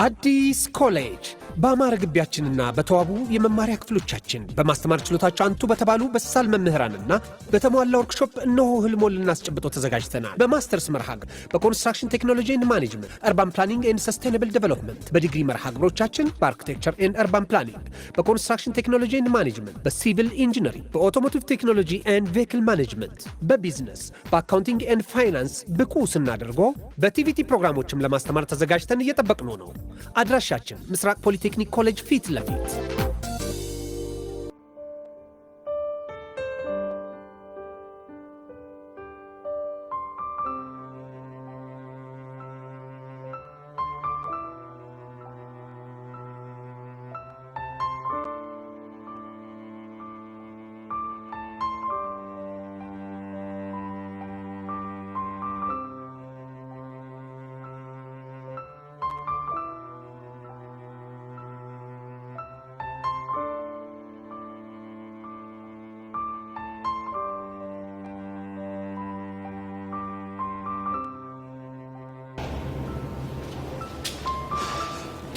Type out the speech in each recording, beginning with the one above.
አዲስ ኮሌጅ በአማረ ግቢያችንና በተዋቡ የመማሪያ ክፍሎቻችን በማስተማር ችሎታቸው አንቱ በተባሉ በሳል መምህራንና በተሟላ ወርክሾፕ እነሆ ህልሞን ልናስጨብጦ ተዘጋጅተናል። በማስተርስ መርሃ ግብር በኮንስትራክሽን ቴክኖሎጂ ኤንድ ማኔጅመንት፣ አርባን ፕላኒንግ ኤንድ ሰስቴይነብል ዴቨሎፕመንት፣ በዲግሪ መርሃ ግብሮቻችን በአርኪቴክቸር ኤንድ አርባን ፕላኒንግ፣ በኮንስትራክሽን ቴክኖሎጂ ኤንድ ማኔጅመንት፣ በሲቪል ኢንጂነሪንግ፣ በኦቶሞቲቭ ቴክኖሎጂ ኤንድ ቬሂክል ማኔጅመንት፣ በቢዝነስ፣ በአካውንቲንግ ኤንድ ፋይናንስ ብቁ ስናደርጎ በቲቪቲ ፕሮግራሞችም ለማስተማር ተዘጋጅተን እየጠበቅነው ነው። አድራሻችን ምስራቅ ፖሊቴክኒክ ኮሌጅ ፊት ለፊት።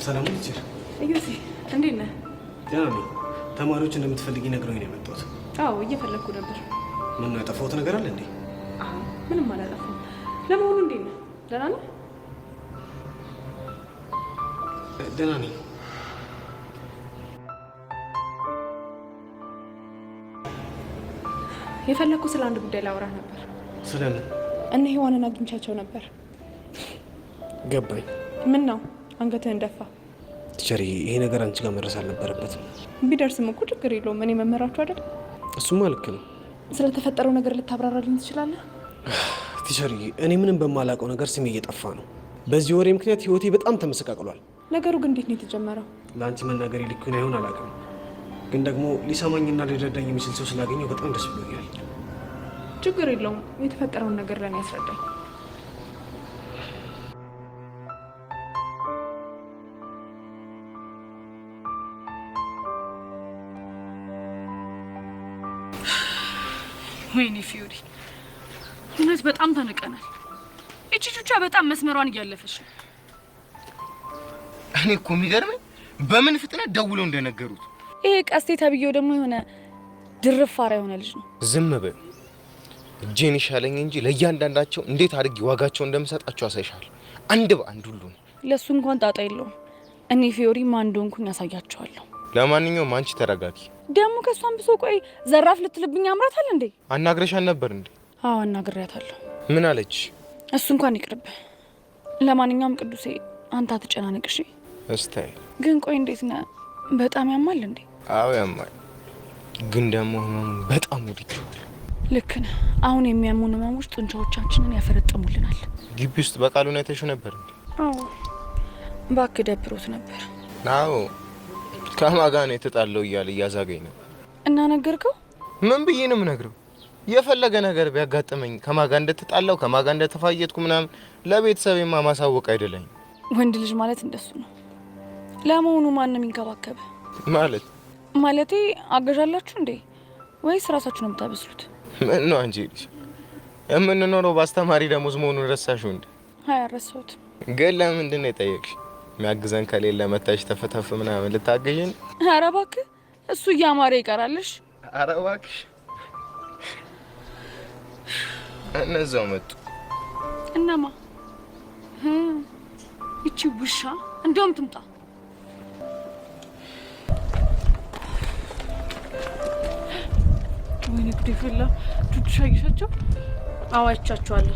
ሰላም ቲቸር። እዩሲ እንዴት ነህ? ደህና ነኝ። ተማሪዎች እንደምትፈልጊ ነግረውኝ ነው የመጣሁት። አዎ እየፈለኩ ነበር። ምን ነው ያጠፋሁት ነገር አለ እንዴ? አዎ ምንም አላጠፋሁም። ለመሆኑ እንዴት ነህ? ደህና ነህ? ደህና ነኝ። የፈለኩ ስለ አንድ ጉዳይ ላወራህ ነበር። ስለምን? እነ ሔዋንን አግኝቻቸው ነበር። ገባኝ። ምን ነው አንገትህን ደፋ? ቲቸር ይሄ ነገር አንቺ ጋር መድረስ አልነበረበትም። ቢደርስም እኮ ችግር የለውም። እኔ መመራችሁ አይደል? እሱማ ልክ ነው። ስለተፈጠረው ነገር ልታብራራልኝ ትችላለህ? ቲቸር እኔ ምንም በማላውቀው ነገር ስሜ እየጠፋ ነው። በዚህ ወሬ ምክንያት ህይወቴ በጣም ተመሰቃቅሏል። ነገሩ ግን እንዴት ነው የተጀመረው? ለአንቺ መናገር ልኩን አይሆን አላውቅም፣ ግን ደግሞ ሊሰማኝና ሊረዳኝ የሚችል ሰው ስላገኘው በጣም ደስ ብሎኛል። ችግር የለውም። የተፈጠረውን ነገር ለእኔ ያስረዳኝ። ወይኔ ፊዮሪ፣ እውነት በጣም ተንቀናል። እቺ ቹቻ በጣም መስመሯን እያለፈች ነው። እኔ እኮ የሚገርመኝ በምን ፍጥነት ደውለው እንደነገሩት። ይሄ ቀስቴ ተብዬው ደግሞ የሆነ ድርፋራ የሆነ ልጅ ነው። ዝም በል። እጄን ይሻለኝ እንጂ ለእያንዳንዳቸው እንዴት አድርጌ ዋጋቸው እንደምሰጣቸው አሳይሻል። አንድ በአንድ ሁሉ ነው። ለሱ እንኳን ጣጣ የለውም። እኔ ፊዮሪ ማን እንደሆንኩኝ ያሳያቸዋለሁ። ለማንኛውም አንቺ ተረጋጊ። ደግሞ ከሷን ብሶ ቆይ ዘራፍ ልትልብኝ አምራታል እንዴ? አናግረሻን ነበር እንዴ? አዎ አናግሬያታለሁ። ምን አለች? እሱ እንኳን ይቅርብ። ለማንኛውም ቅዱሴ አንተ አትጨናነቅ እሺ? እስታይ ግን ቆይ እንዴት ነህ? በጣም ያማል እንዴ? አዎ ያማል፣ ግን ደግሞ ህመሙን በጣም ወድጄዋለሁ። ልክ ነህ። አሁን የሚያሙን ህመሞች ጡንቻዎቻችንን ያፈረጥሙልናል። ግቢ ውስጥ በቃሉን አይተሽው ነበር እንዴ? አዎ እባክህ ደብሮት ነበር። አዎ ከማን ጋር ነው የተጣለው እያለ እያዛገኝ ነበር። እና ነገርከው? ምን ብዬ ነው የምነግረው? የፈለገ ነገር ቢያጋጥመኝ ከማን ጋር እንደተጣላው ከማን ጋር እንደተፋየትኩ ምናምን ለቤተሰቤማ ማሳወቅ አይደለኝ። ወንድ ልጅ ማለት እንደሱ ነው። ለመሆኑ ማን ነው የሚንከባከበ? ማለቴ አገዣላችሁ እንዴ ወይስ ራሳችሁ ነው የምታበስሉት? ምን ነው አንቺ ልጅ የምንኖረው በአስተማሪ ደሞዝ መሆኑን ረሳሽው እንዴ? አይ አረሳሁት። ግን ለምንድን ነው የጠየቅሽ? የሚያግዘን ከሌለ መታሽ ተፈተፍ ምናምን ልታገዥን? ኧረ እባክህ እሱ እያማረ ይቀራልሽ። ኧረ እባክሽ እነዛው መጡ። እነማ? እቺ ውሻ እንደውም ትምጣ። ወይኔ ጉዴ ፈላ። ቹቻ ይሻቸው? አዎ አይቻቸዋለሁ።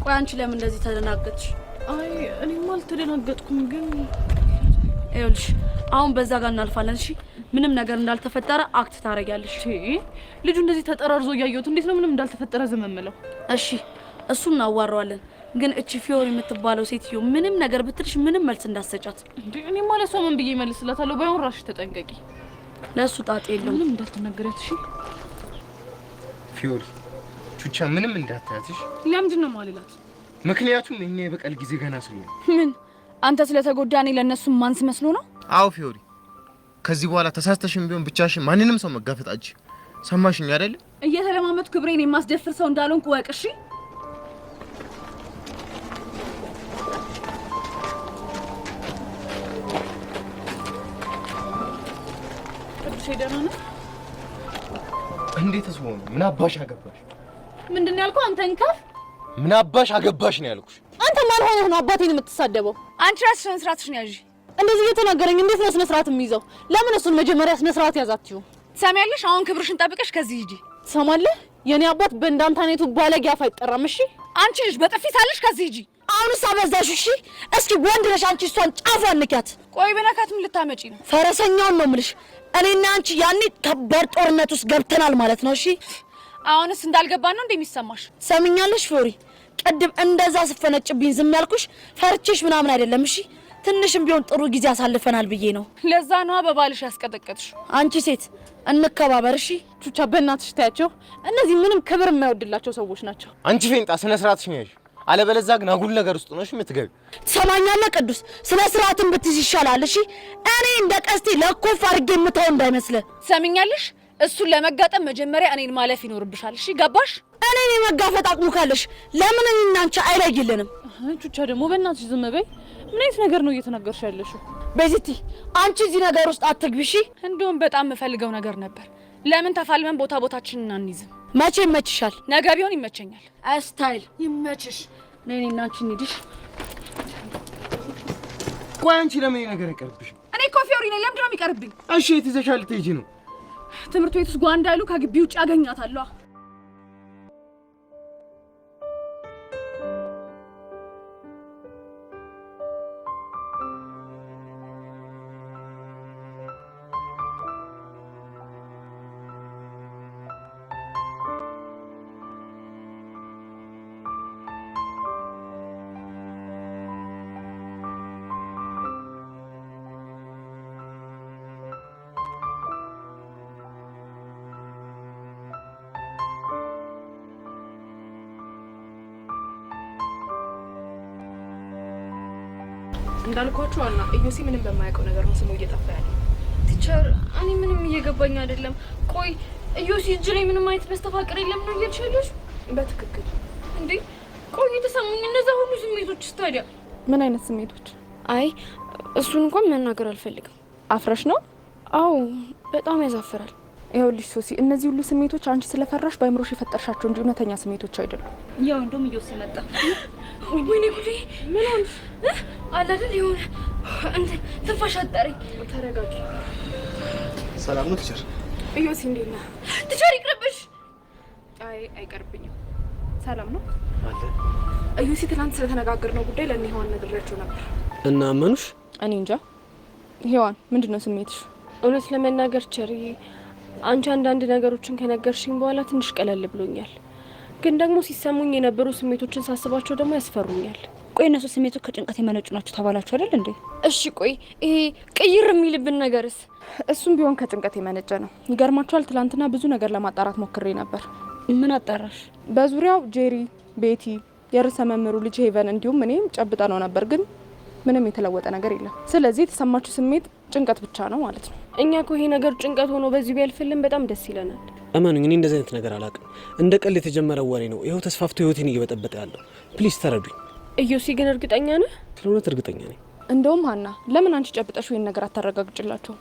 ቆይ አንቺ ለምን እንደዚህ ተደናገጥሽ? አይ እኔማ አልተደናገጥኩም፣ ግን ይኸውልሽ አሁን በዛ ጋር እናልፋለን እሺ? ምንም ነገር እንዳልተፈጠረ አክት ታረጋለሽ። ልጁ እንደዚህ ተጠራርዞ እያየሁት እንዴት ነው ምንም እንዳልተፈጠረ ዝም የምለው? እሺ እሱን እናዋራዋለን፣ ግን እቺ ፊዮሪ የምትባለው ሴትዮ ምንም ነገር ብትልሽ ምንም መልስ እንዳትሰጫት። እንዴ እኔ ማለት ሰው ምን ብዬ መልስላታለሁ? ባይሆን ራስሽ ተጠንቀቂ። ለሱ ጣጣ የለውም። ምንም እንዳትነግሪያት እሺ? ፊዮሪ ቹቻ ምንም እንዳታያትሽ። ለምንድን ነው ማልላት? ምክንያቱም እኛ የበቀል ጊዜ ገና ስለሆነ። ምን አንተ ስለተጎዳ እኔ ለነሱ ማንስ መስሎ ነው? አዎ ፊዮሪ፣ ከዚህ በኋላ ተሳስተሽም ቢሆን ብቻሽን ማንንም ሰው መጋፈጣች። ሰማሽኝ አይደል? እየተለማመጥኩ ክብሬን የማስደፍር ሰው እንዳልሆንኩ ወቅ እሺ? ንጉሴ ደህና ነህ? እንዴት ሆነ? ምን አባሽ አገባሽ? ምንድን ነው ያልከው? አንተ እንከፍ ምን አባሽ አገባሽ ነው ያልኩሽ። አንተ ማን ሆነህ ነው አባቴን የምትሳደበው? አንቺ ራስሽ ስነ ስርዓትሽን ያዢ። እንደዚህ እየተናገረኝ እንዴት ነው ስነ ስርዓት የሚይዘው? ለምን እሱን መጀመሪያ ስነ ስርዓት ያዛችሁ? ትሰሚያለሽ? አሁን ክብርሽን ጠብቀሽ ከዚህ ሂጂ። ትሰማለህ? የኔ አባት በእንዳንተ አይነቱ ባለጌ አፍ አይጠራም። እሺ አንቺ ልጅ በጥፊ ሳለሽ ከዚህ ሂጂ። አሁንስ አበዛሽ። እሺ እስኪ ወንድ ነሽ አንቺ፣ እሷን ጫፏን ንኪያት። ቆይ በነካት ምን ልታመጪ ነው? ፈረሰኛውን ነው የምልሽ። እኔና አንቺ ያኔ ከባድ ጦርነት ውስጥ ገብተናል ማለት ነው። እሺ አሁንስ እንዳልገባን ነው እንደሚሰማሽ? ሰምኛለሽ ፎሪ? ቅድም እንደዛ ስፈነጭብኝ ዝም ያልኩሽ ፈርቼሽ ምናምን አይደለም። እሺ ትንሽም ቢሆን ጥሩ ጊዜ አሳልፈናል ብዬ ነው። ለዛ ነው በባልሽ ያስቀጠቀጥሽ። አንቺ ሴት እንከባበር። እሺ ቹቻ በእናትሽ ታያቸው። እነዚህ ምንም ክብር የማይወድላቸው ሰዎች ናቸው። አንቺ ፌንጣ ስነ ስርዓትሽን ያዥ። አለበለዚያ ግን አጉል ነገር ውስጥ ነሽ የምትገቢ። ትሰማኛለህ ቅዱስ? ስነ ስርዓትን ብትይዝ ይሻላል። እሺ እኔ እንደ ቀስቴ ለኮፍ አድርጌ የምተው እንዳይመስልህ። ሰምኛለሽ? እሱን ለመጋጠም መጀመሪያ እኔን ማለፍ ይኖርብሻል። እሺ ገባሽ? እኔን የመጋፈጥ አቅሙ ካለሽ ለምን እኔና አንቺ አይለይልንም? ቹቻ ደግሞ በእናትሽ ዝም በይ። ምን አይነት ነገር ነው እየተናገርሽ ያለሽው? ቤዚቲ አንቺ እዚህ ነገር ውስጥ አትግቢ። እሺ እንደውም በጣም የምፈልገው ነገር ነበር። ለምን ተፋልመን ቦታችንን አንይዝም? መቼ ይመችሻል? ነገ ቢሆን ይመቸኛል። ስታይል ይመችሽ። እኔና አንቺ እንሂድሽ። ቆይ አንቺ ለምን ነገር አይቀርብሽም? እኔ እኮ ፊዮሪ ነኝ። ለምንድን ነው የሚቀርብኝ? እሺ የት ይዘሻል ልትሄጂ ነው? ትምህርት ቤት ውስጥ ጓ እንዳይሉ ከግቢ ውጭ ያገኛታለሁ። እንዳልኳችሁ አና ኢዮሲ ምንም በማያውቀው ነገር ነው ስሙ እየጠፋ ያለው። ቲቸር እኔ ምንም እየገባኝ አይደለም። ቆይ ኢዮሲ እጅ ላይ ምንም አይነት መስተፋቅር የለም ነው እያልሻለሽ? በትክክል እንዴ? ቆይ የተሰሙኝ እነዛ ሁሉ ስሜቶች ታዲያ ምን አይነት ስሜቶች? አይ እሱን እንኳን መናገር አልፈልግም። አፍረሽ ነው? አው በጣም ያሳፍራል። ይኸውልሽ ሶሲ፣ እነዚህ ሁሉ ስሜቶች አንቺ ስለፈራሽ በአይምሮሽ የፈጠርሻቸው እንጂ እውነተኛ ስሜቶች አይደሉም። ያው እንደውም ኢዮሲ መጣ። ወይኔ ጉዴ! ምን ሆንሽ? አለ አይደል የሆነ እንዴ ትንፋሽ አጠረኝ። ተረጋጊ። ሰላም ነው ቲቸር? ኢዮሲ እንዴት ነህ? ቲቸር ይቅርብሽ። አይ አይቀርብኝም። ሰላም ነው አለ። ኢዮሲ ትናንት ስለተነጋገርነው ጉዳይ ለእኔ ሔዋን ነግሬያቸው ነበር እና አመኑሽ? እኔ እንጃ። ሔዋን ምንድነው ስሜትሽ? እውነት ለመናገር ቸርዬ፣ አንቺ አንዳንድ ነገሮችን ከነገርሽኝ በኋላ ትንሽ ቀለል ብሎኛል። ግን ደግሞ ሲሰሙኝ የነበሩ ስሜቶችን ሳስባቸው ደግሞ ያስፈሩኛል። ቆይ እነሱ ስሜቶች ከጭንቀት የመነጩ ናቸው ተባላችሁ አይደል እንዴ? እሺ ቆይ ይሄ ቅይር የሚልብን ነገርስ? እሱም ቢሆን ከጭንቀት የመነጨ ነው። ይገርማችኋል፣ ትላንትና ብዙ ነገር ለማጣራት ሞክሬ ነበር። ምን አጣራሽ? በዙሪያው ጄሪ፣ ቤቲ፣ የርዕሰ መምህሩ ልጅ ሄቨን እንዲሁም እኔም ጨብጠ ነው ነበር፣ ግን ምንም የተለወጠ ነገር የለም። ስለዚህ የተሰማችሁ ስሜት ጭንቀት ብቻ ነው ማለት ነው። እኛ እኮ ይሄ ነገር ጭንቀት ሆኖ በዚህ ቢያልፍልን በጣም ደስ ይለናል። እመኑኝ፣ እኔ እንደዚህ አይነት ነገር አላውቅም። እንደ ቀል የተጀመረ ወሬ ነው። ይኸው ተስፋፍቶ ህይወቴን እየበጠበጠ ያለው። ፕሊዝ ተረዱኝ። ኢዮሲ ግን እርግጠኛ ነህ? ስለ እውነት እርግጠኛ ነኝ። እንደውም ሀና፣ ለምን አንቺ ጨብጠሽ ይሄን ነገር አታረጋግጭላቸው?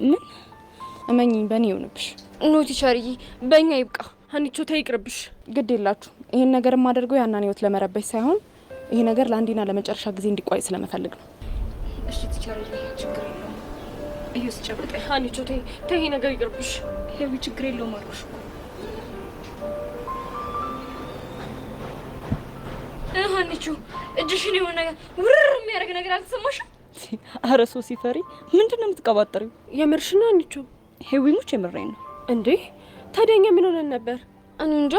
ምን እመኚኝ፣ በእኔ ይሁንብሽ። ኖ ቲቸርዬ፣ በእኛ ይብቃ። ሀኒቾ ተይ ይቅርብሽ። ግድ የላችሁ። ይሄን ነገር የማደርገው ያናን ህይወት ለመረበሽ ሳይሆን ይሄ ነገር ለአንዴና ለመጨረሻ ጊዜ እንዲቋይ ስለመፈልግ ነው። እሺ ቲቸርዬ፣ ችግር የለውም። ኢዮሲ ጨብጠኝ። ሀኒቾ ተይ ይሄ ነገር ይቅርብሽ። ሄዊ ችግር የለውም አልኩሽ እኮ። ሀኒቾ እጅሽን የሆነ ነገር ውርር የሚያደርግ ነገር አልተሰማሽም? አረ ሶሲ ፈሪ፣ ምንድን ነው የምትቀባጠሪው? የምርሽና ሀኒቾ? ሄዊሙች የምሬን ነው እንዴ። ታዲያኛ ምን ሆነን ነበር? እኔ እንጃ።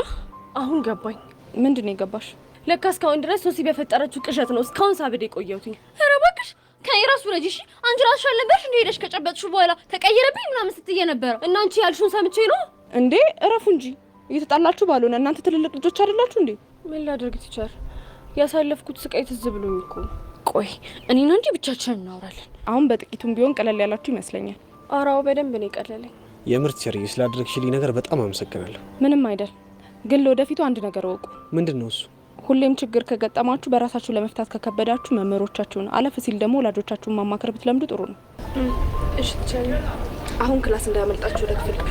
አሁን ገባኝ። ምንድን ነው የገባሽ? ለካ እስካሁን ድረስ ሶሲ በፈጠረችው ቅዠት ነው እስካሁን ሳብድ የቆየሁትኝ። ኧረ እባክሽ ከኔ ራሱ ረጂ። እሺ አንቺ ራስሽ አልነበርሽ እንደ ሄደሽ ከጨበጥሽው በኋላ ተቀየረብኝ ምናምን ስትይ ነበረው እና አንቺ ያልሽውን ሰምቼ ነው እንዴ? እረፉ እንጂ እየተጣላችሁ ባልሆነ እናንተ ትልልቅ ልጆች አይደላችሁ እንዴ? ምን ላድርግ ቲቸር፣ ያሳለፍኩት ስቃይ ትዝ ብሎኝ እኮ። ቆይ እኔና እንጂ ብቻችንን እናወራለን። አሁን በጥቂቱም ቢሆን ቀለል ያላችሁ ይመስለኛል። አራው በደንብ ነው የቀለለኝ። የምርት ቸርዬ፣ ስላደረግሽልኝ ነገር በጣም አመሰግናለሁ። ምንም አይደል። ግን ለወደፊቱ አንድ ነገር ወቁ። ምንድን ነው እሱ? ሁሌም ችግር ከገጠማችሁ በራሳችሁ ለመፍታት ከከበዳችሁ መምህሮቻችሁን፣ አለፍ ሲል ደግሞ ወላጆቻችሁን ማማከር ብትለምዱ ጥሩ ነው። እሺ ቲቸር። አሁን ክላስ እንዳያመልጣችሁ ወደ ክፍል ግቡ።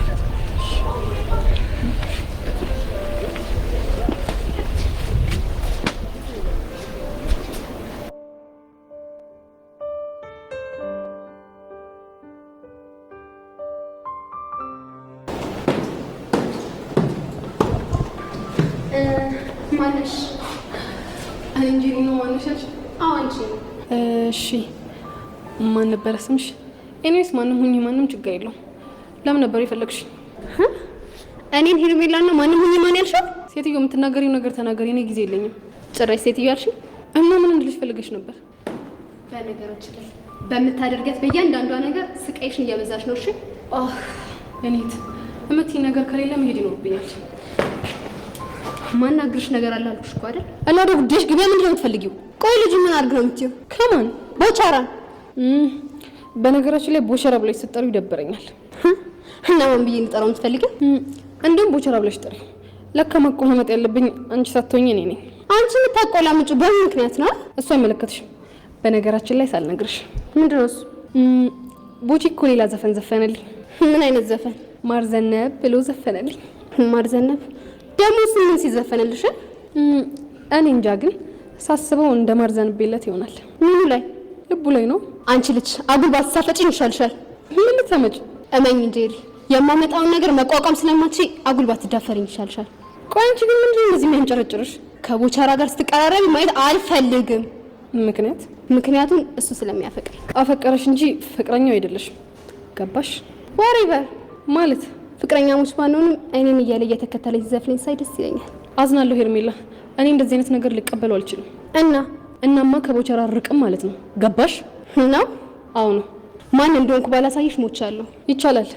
ማነሽ? እንጂ ነው ማነሻች? አዎ አንቺ። እሺ ማን ነበረ ስምሽ? ኤኒዌይስ ማንም ሁኚ ማንም ችግር የለውም። ለምን ነበር የፈለግሽ? እኔን ሄርሜላና ማንም ሁኚ ማን ያልሽው? ሴትዮ የምትናገሪው ነገር ተናገሪ፣ እኔ ጊዜ የለኝም። ጭራሽ ሴትዮ ያልሽኝ? እና ምን እንድልሽ ፈልገሽ ነበር? በነገሮች ላይ በምታደርጊያት በእያንዳንዷ ነገር ስቃይሽን እያበዛሽ ነው። እሺ እኔት እምትይ ነገር ከሌለ መሄድ ይኖርብኛል። ማናግርሽ ነገር አለ አልኩሽ እኮ አይደል? እና ወደ ጉዳይሽ ግቢ። ምንድን ነው የምትፈልጊው? ቆይ ልጅ ምን አድርግ ነው የምትይው? ከማን ቦቻራን? በነገራችን ላይ ቦቸራ ብለሽ ስትጠሪው ይደብረኛል። እና ማን ብዬ ልጠራው የምትፈልጊው? እንዲሁም ቦቸራ ብለሽ ጥሪ። ለካ ማቆማመጥ ያለብኝ አንቺ ሳትሆኚ እኔ ነኝ። አንቺ የምታቆላምጪው በምን ምክንያት ነው? እሱ አይመለከትሽም። በነገራችን ላይ ሳልነግርሽ ምንድን ነው እሱ? ቦቼ እኮ ሌላ ዘፈን ዘፈነልኝ። ምን አይነት ዘፈን? ማርዘነብ ብሎ ዘፈነልኝ። ማርዘነብ ደግሞ እሱ ምን ሲዘፈንልሽ? እኔ እንጃ፣ ግን ሳስበው እንደ ማርዘንቤለት ይሆናል። ምኑ ላይ? ልቡ ላይ ነው። አንቺ ልጅ አጉል ባትሳፈጪኝ ይሻልሻል። ምን ልትሰመጭ? እመኝ ጄሪ፣ የማመጣውን ነገር መቋቋም ስለማትችይ አጉል ባትዳፈሪኝ ይሻልሻል። ቆይ አንቺ ግን ምንድን ነው እንደዚህ የሚያንጨረጭርሽ? ከቦቻራ ጋር ስትቀራረቢ ማየት አልፈልግም። ምክንያት? ምክንያቱም እሱ ስለሚያፈቅር። አፈቀረሽ እንጂ ፍቅረኛው አይደለሽም። ገባሽ? ወሬቨር ማለት ፍቅረኛሞች ባንሆንም እኔን እያለ እየተከተለኝ ዘፍነኝ ሳይ ደስ ይለኛል። አዝናለሁ ሄርሜላ፣ እኔ እንደዚህ አይነት ነገር ልቀበለው አልችልም። እናማ ከቦቸራ ርቅም ማለት ነው። ገባሽ? ነው? አዎ ነው። ማን እንደሆንኩ ባላሳይሽ ሞቻለሁ። ይቻላል።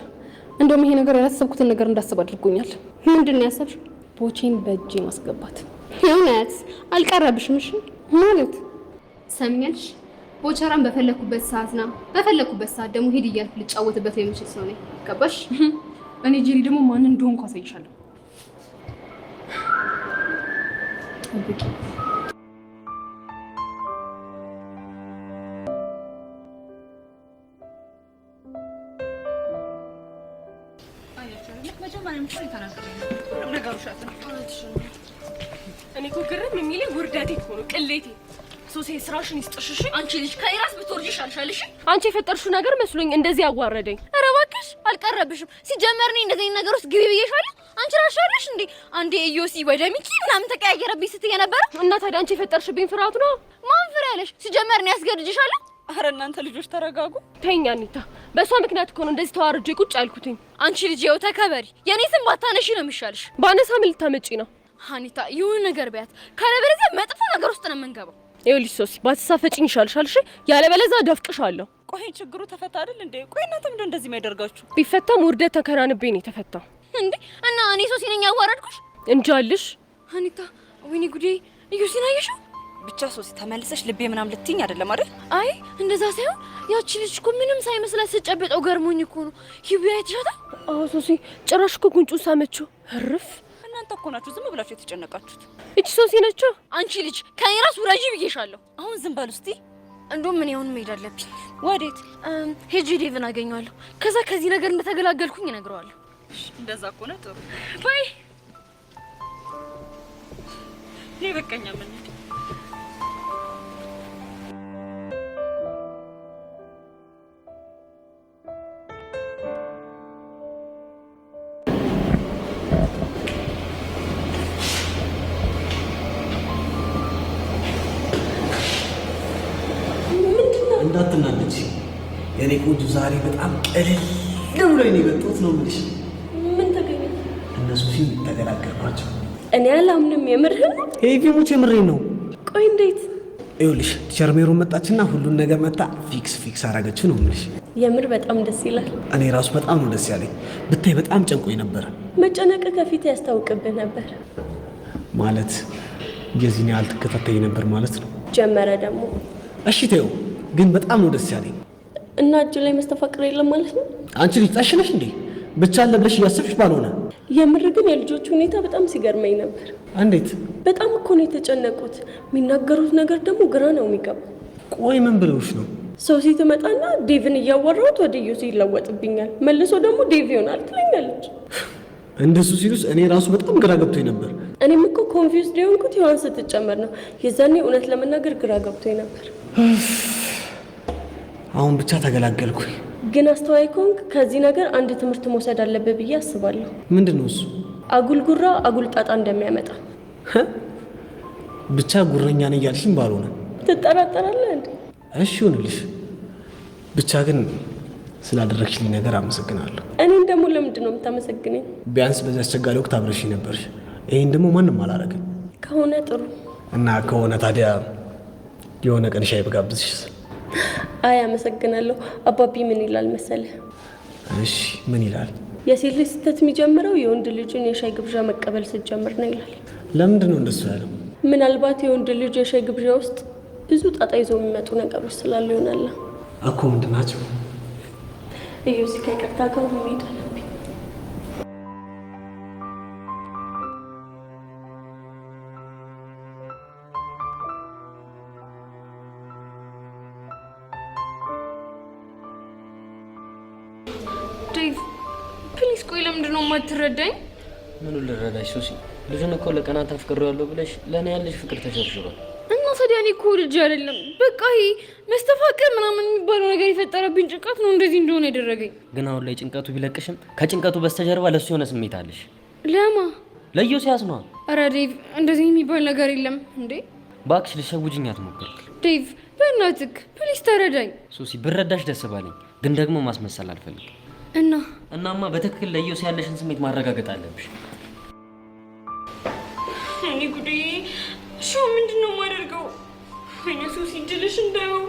እንደውም ይሄ ነገር ያላሰብኩትን ነገር እንዳስብ አድርጎኛል። ምንድን ነው ያሰብሽው? ቦቼን በእጄ ማስገባት። እውነት አልቀረብሽም? እሺ ማለት ሰምኛልሽ። ቦቸራን በፈለኩበት ሰዓት ና በፈለኩበት ሰዓት ደግሞ ሄድ እያልኩ ልጫወትበት የምችል ሰው ነኝ። ገባሽ? እኔ ጄሪ ደግሞ ማን እንደሆንኩ አሳይሻለሁ። ጠብቂ። እኔ እኮ ግርም የሚለኝ ውርደቴ እኮ ነው፣ ቅሌቴ። ሶሴ ስራሽን ይስጥሽሽ። አንቺ ልጅ ከራስ ብትወርጂ ይሻልሻል። እሺ አንቺ የፈጠርሽው ነገር መስሎኝ እንደዚህ ያዋረደኝ። ኧረ እባክሽ አልቀረብሽም። ሲጀመር እኔ እንደዚህ ነገር ውስጥ ግቢ ብዬሻለሁ። አንቺ ራስሽ አይደለሽ እንዴ አንዴ ኢዮሲ ወደ ሚኪ ምናምን ተቀያየረብኝ ስትይ ነበር። እና ታዲያ አንቺ የፈጠርሽብኝ ፍርሃት ነው? ማን ፍሬ ያለሽ? ሲጀመር እኔ ያስገድድሻለሁ። አረ እናንተ ልጆች ተረጋጉ። ተይኝ አኒታ፣ በእሷ ምክንያት እኮ ነው እንደዚህ ተዋርጄ ቁጭ ያልኩትኝ። አንቺ ልጅ ይኸው ተከበሪ። የኔ ስም ባታነሺ ነው የሚሻልሽ። ባነሳ ምን ልታመጪ ነው? አኒታ ይሁን ነገር ቢያት፣ ካለበለዚያ መጥፎ ነገር ውስጥ ነው የምንገባው። ይኸውልሽ ሶሲ፣ ባትሳፈጪኝ ይሻልሻል። እሺ ያለበለዚያ ደፍቅሻለሁ። ቆይ ችግሩ ተፈታ አይደል እንዴ? ቆይ እናንተ ምንድነው እንደዚህ የሚያደርጋችሁ? ቢፈታም ውርደት ተከራንቤ ነው የተፈታው። እንዴ እና እኔ ሶሲ ነኝ ያዋረድኩሽ? እንጃልሽ አኒታ። ወይኔ ጉዴ! ኢዮሲን አየሽው? ብቻ ሶሲ ተመልሰሽ ልቤ ምናምን ልትይኝ አይደለም አይደል? አይ እንደዛ ሳይሆን ያቺ ልጅ እኮ ምንም ሳይመስላት ስጨበጠው ገርሞኝ እኮ ነው። ሂቢያ አይተሻታል? አዎ ሶሲ፣ ጭራሽ እኮ ጉንጩን ሳመችው። እርፍ! እናንተ እኮ ናችሁ ዝም ብላችሁ የተጨነቃችሁት። እቺ ሶሲ ነች። አንቺ ልጅ ከኔ ራስ ውረጂ ብዬሻለሁ። አሁን ዝም በሉ እስቲ። እንደውም ምን ያሁን መሄድ አለብኝ። ወዴት? ሄጂ ዴቭን አገኘዋለሁ። ከዛ ከዚህ ነገር እንደተገላገልኩኝ እነግረዋለሁ። እንደዛ ከሆነ ጥሩ። ባይ። እኔ በቀኛ ምን እንዳትናደጂ የኔ ቆንጆ፣ ዛሬ በጣም ቀለል ብሎኝ ነው የመጣሁት ነው የምልሽ። ምን ተገኘ? እነሱ ፊልም ተገላገልኳቸው። እኔ አላምንም። የምርህን? ይሄ ፊልሞች የምሬን ነው። ቆይ እንዴት? ይኸውልሽ ቲቸር ሜሮን መጣችና ሁሉን ነገር መጣ ፊክስ አደረገችው ነው የምልሽ። የምር በጣም ደስ ይላል። እኔ ራሱ በጣም ነው ደስ ያለኝ። ብታይ በጣም ጨንቆኝ ነበረ። መጨነቅ ከፊት ያስታውቅብህ ነበር ማለት የዚህን ያህል ትከታተይ ነበር ማለት ነው። ጀመረ ደግሞ። እሺ ተይው፣ ግን በጣም ነው ደስ ያለኝ። እና እጅ ላይ መስተፋቅር የለም ማለት ነው? አንቺ ልጅ ጠሽነሽ እንዴ? ብቻ አለ ብለሽ እያሰብሽ ባልሆነ። የምር ግን የልጆቹ ሁኔታ በጣም ሲገርመኝ ነበር። እንዴት? በጣም እኮ ነው የተጨነቁት። የሚናገሩት ነገር ደግሞ ግራ ነው የሚገባው። ቆይ ምን ብለውሽ ነው? ሶሲ ትመጣና ዴቭን እያወራሁት ወደ ዮሲ ይለወጥብኛል፣ መልሶ ደግሞ ዴቭ ይሆናል ትለኛለች። እንደሱ ሲሉስ እኔ ራሱ በጣም ግራ ገብቶኝ ነበር። እኔም እኮ ኮንፊውዝድ የሆንኩት ዮሐን ስትጨመር ነው። የዛኔ እውነት ለመናገር ግራ ገብቶኝ ነበር። አሁን ብቻ ተገላገልኩኝ። ግን አስተዋይ ከሆንክ ከዚህ ነገር አንድ ትምህርት መውሰድ አለብህ ብዬ አስባለሁ። ምንድን ነው እሱ? አጉል ጉራ አጉል ጣጣ እንደሚያመጣ። ብቻ ጉረኛ ነኝ እያልሽኝ ባልሆነ ትጠራጠራለህ እንዴ? እሺ ይሁንልሽ። ብቻ ግን ስላደረግሽልኝ ነገር አመሰግናለሁ። እኔን ደግሞ ለምንድን ነው የምታመሰግነኝ? ቢያንስ በዚህ አስቸጋሪ ወቅት አብረሽኝ ነበርሽ። ይህን ደግሞ ማንም አላረግም። ከሆነ ጥሩ እና ከሆነ ታዲያ የሆነ ቀን ሻይ ብጋብዝሽ? አይ አመሰግናለሁ። አባቢ ምን ይላል መሰለህ? እሺ ምን ይላል? የሴት ልጅ ስህተት የሚጀምረው የወንድ ልጅን የሻይ ግብዣ መቀበል ስትጀምር ነው ይላል። ለምንድን ነው እንደሱ ያለው? ምናልባት የወንድ ልጅ የሻይ ግብዣ ውስጥ ብዙ ጣጣ ይዘው የሚመጡ ነገሮች ስላሉ ይሆናል እኮ። ምንድን ናቸው? እዩሲ ከይቅርታ ጋር መሄድ አለብኝ። ዴቭ ፕሊዝ ቆይ፣ ለምንድን ነው የማትረዳኝ? ምኑን ልረዳሽ ሶሲ? ልጁን እኮ ለቀናት አፍቅሬዋለሁ ብለሽ ለእኔ ያለሽ ፍቅር ተሸርሽሯል። እና ታዲያ እኔ እኮ ልጅ አይደለም፣ በቃ ይሄ መስተፋቅር ምናምን የሚባለው ነገር የፈጠረብኝ ጭንቀት ነው እንደዚህ እንደሆነ ያደረገኝ። ግን አሁን ላይ ጭንቀቱ ቢለቅሽም ከጭንቀቱ በስተጀርባ ለሱ የሆነ ስሜት አለሽ። ለማ? ለዮሲያስ ነዋ። ኧረ ዴቭ እንደዚህ የሚባል ነገር የለም እንዴ! እባክሽ ልትሸውጂኝ አትሞክሪ። ዴቭ በእናትህ ፕሊዝ ተረዳኝ። ሶሲ ብረዳሽ ደስ ባለኝ፣ ግን ደግሞ ማስመሰል አልፈልግም። እናማ በትክክል ለዮሲ ያለሽን ስሜት ማረጋገጥ አለብሽ። እኔ ጉዴ! እሺ ምንድን ነው የማደርገው? አይነ ሶሲ እድልሽ እንዳየው።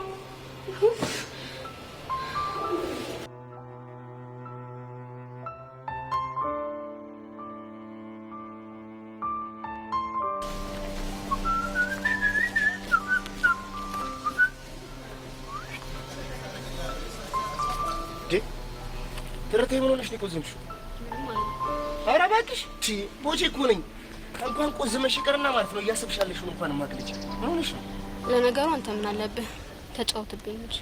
ትርቴ ምን ሆነሽ ነው የቆዘምሽው? ኧረ እባክሽ ቦቼ እኮ ነኝ። እንኳን ቆዝመሽ ይቅርና ማለት ነው እያሰብሻለሽ ነው እንኳን ማግለጭ። ምን ሆነሽ ነው? ለነገሩ አንተ ምን አለብህ? ተጫውትብኝ እንጂ።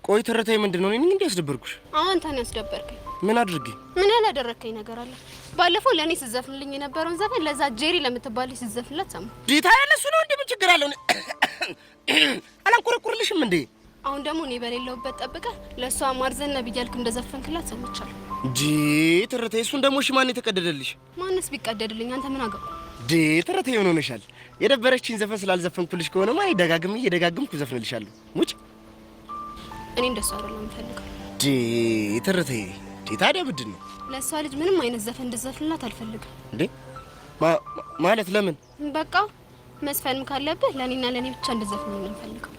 ቆይ ትርቴ ምንድን ነው? እኔ እንዴ ያስደበርኩሽ? አንተ ነህ ያስደበርከኝ። ምን አድርጌ? ምን ያላደረከኝ ነገር አለ? ባለፈው ለእኔ ስትዘፍንልኝ የነበረውን ዘፈን ለዛ ጄሪ ለምትባል ስትዘፍንላት ሰማሁ። ዲታ ያለሱ ነው እንዴ? ምን ችግር አለው? አላንቆረቁርልሽም እንዴ? አሁን ደግሞ እኔ በሌለውበት ጠብቀህ ለእሷ ማርዘነ ብያልክ እንደዘፈንክላት ሰምቻለሁ። ትርቴ እሱን ደግሞ እሺ ማን የተቀደደልሽ? ማንስ ቢቀደድልኝ አንተ ምን አገባ? ትርቴ ምን ሆነሻል? የደበረችኝ ዘፈን ስላልዘፈንኩልሽ ከሆነ ማን እየደጋግምኩ ዘፍንልሻለሁ። ሙጭ እኔ እንደሱ አይደለም የምፈልገው። ትርቴ ታዲያ ምንድን ነው? ለእሷ ልጅ ምንም አይነት ዘፈን እንድዘፍንላት አልፈልግም። እንዴ ማለት ለምን? በቃ መስፈንም ካለብህ ለእኔና ለእኔ ብቻ እንድዘፍን ነው የምፈልገው።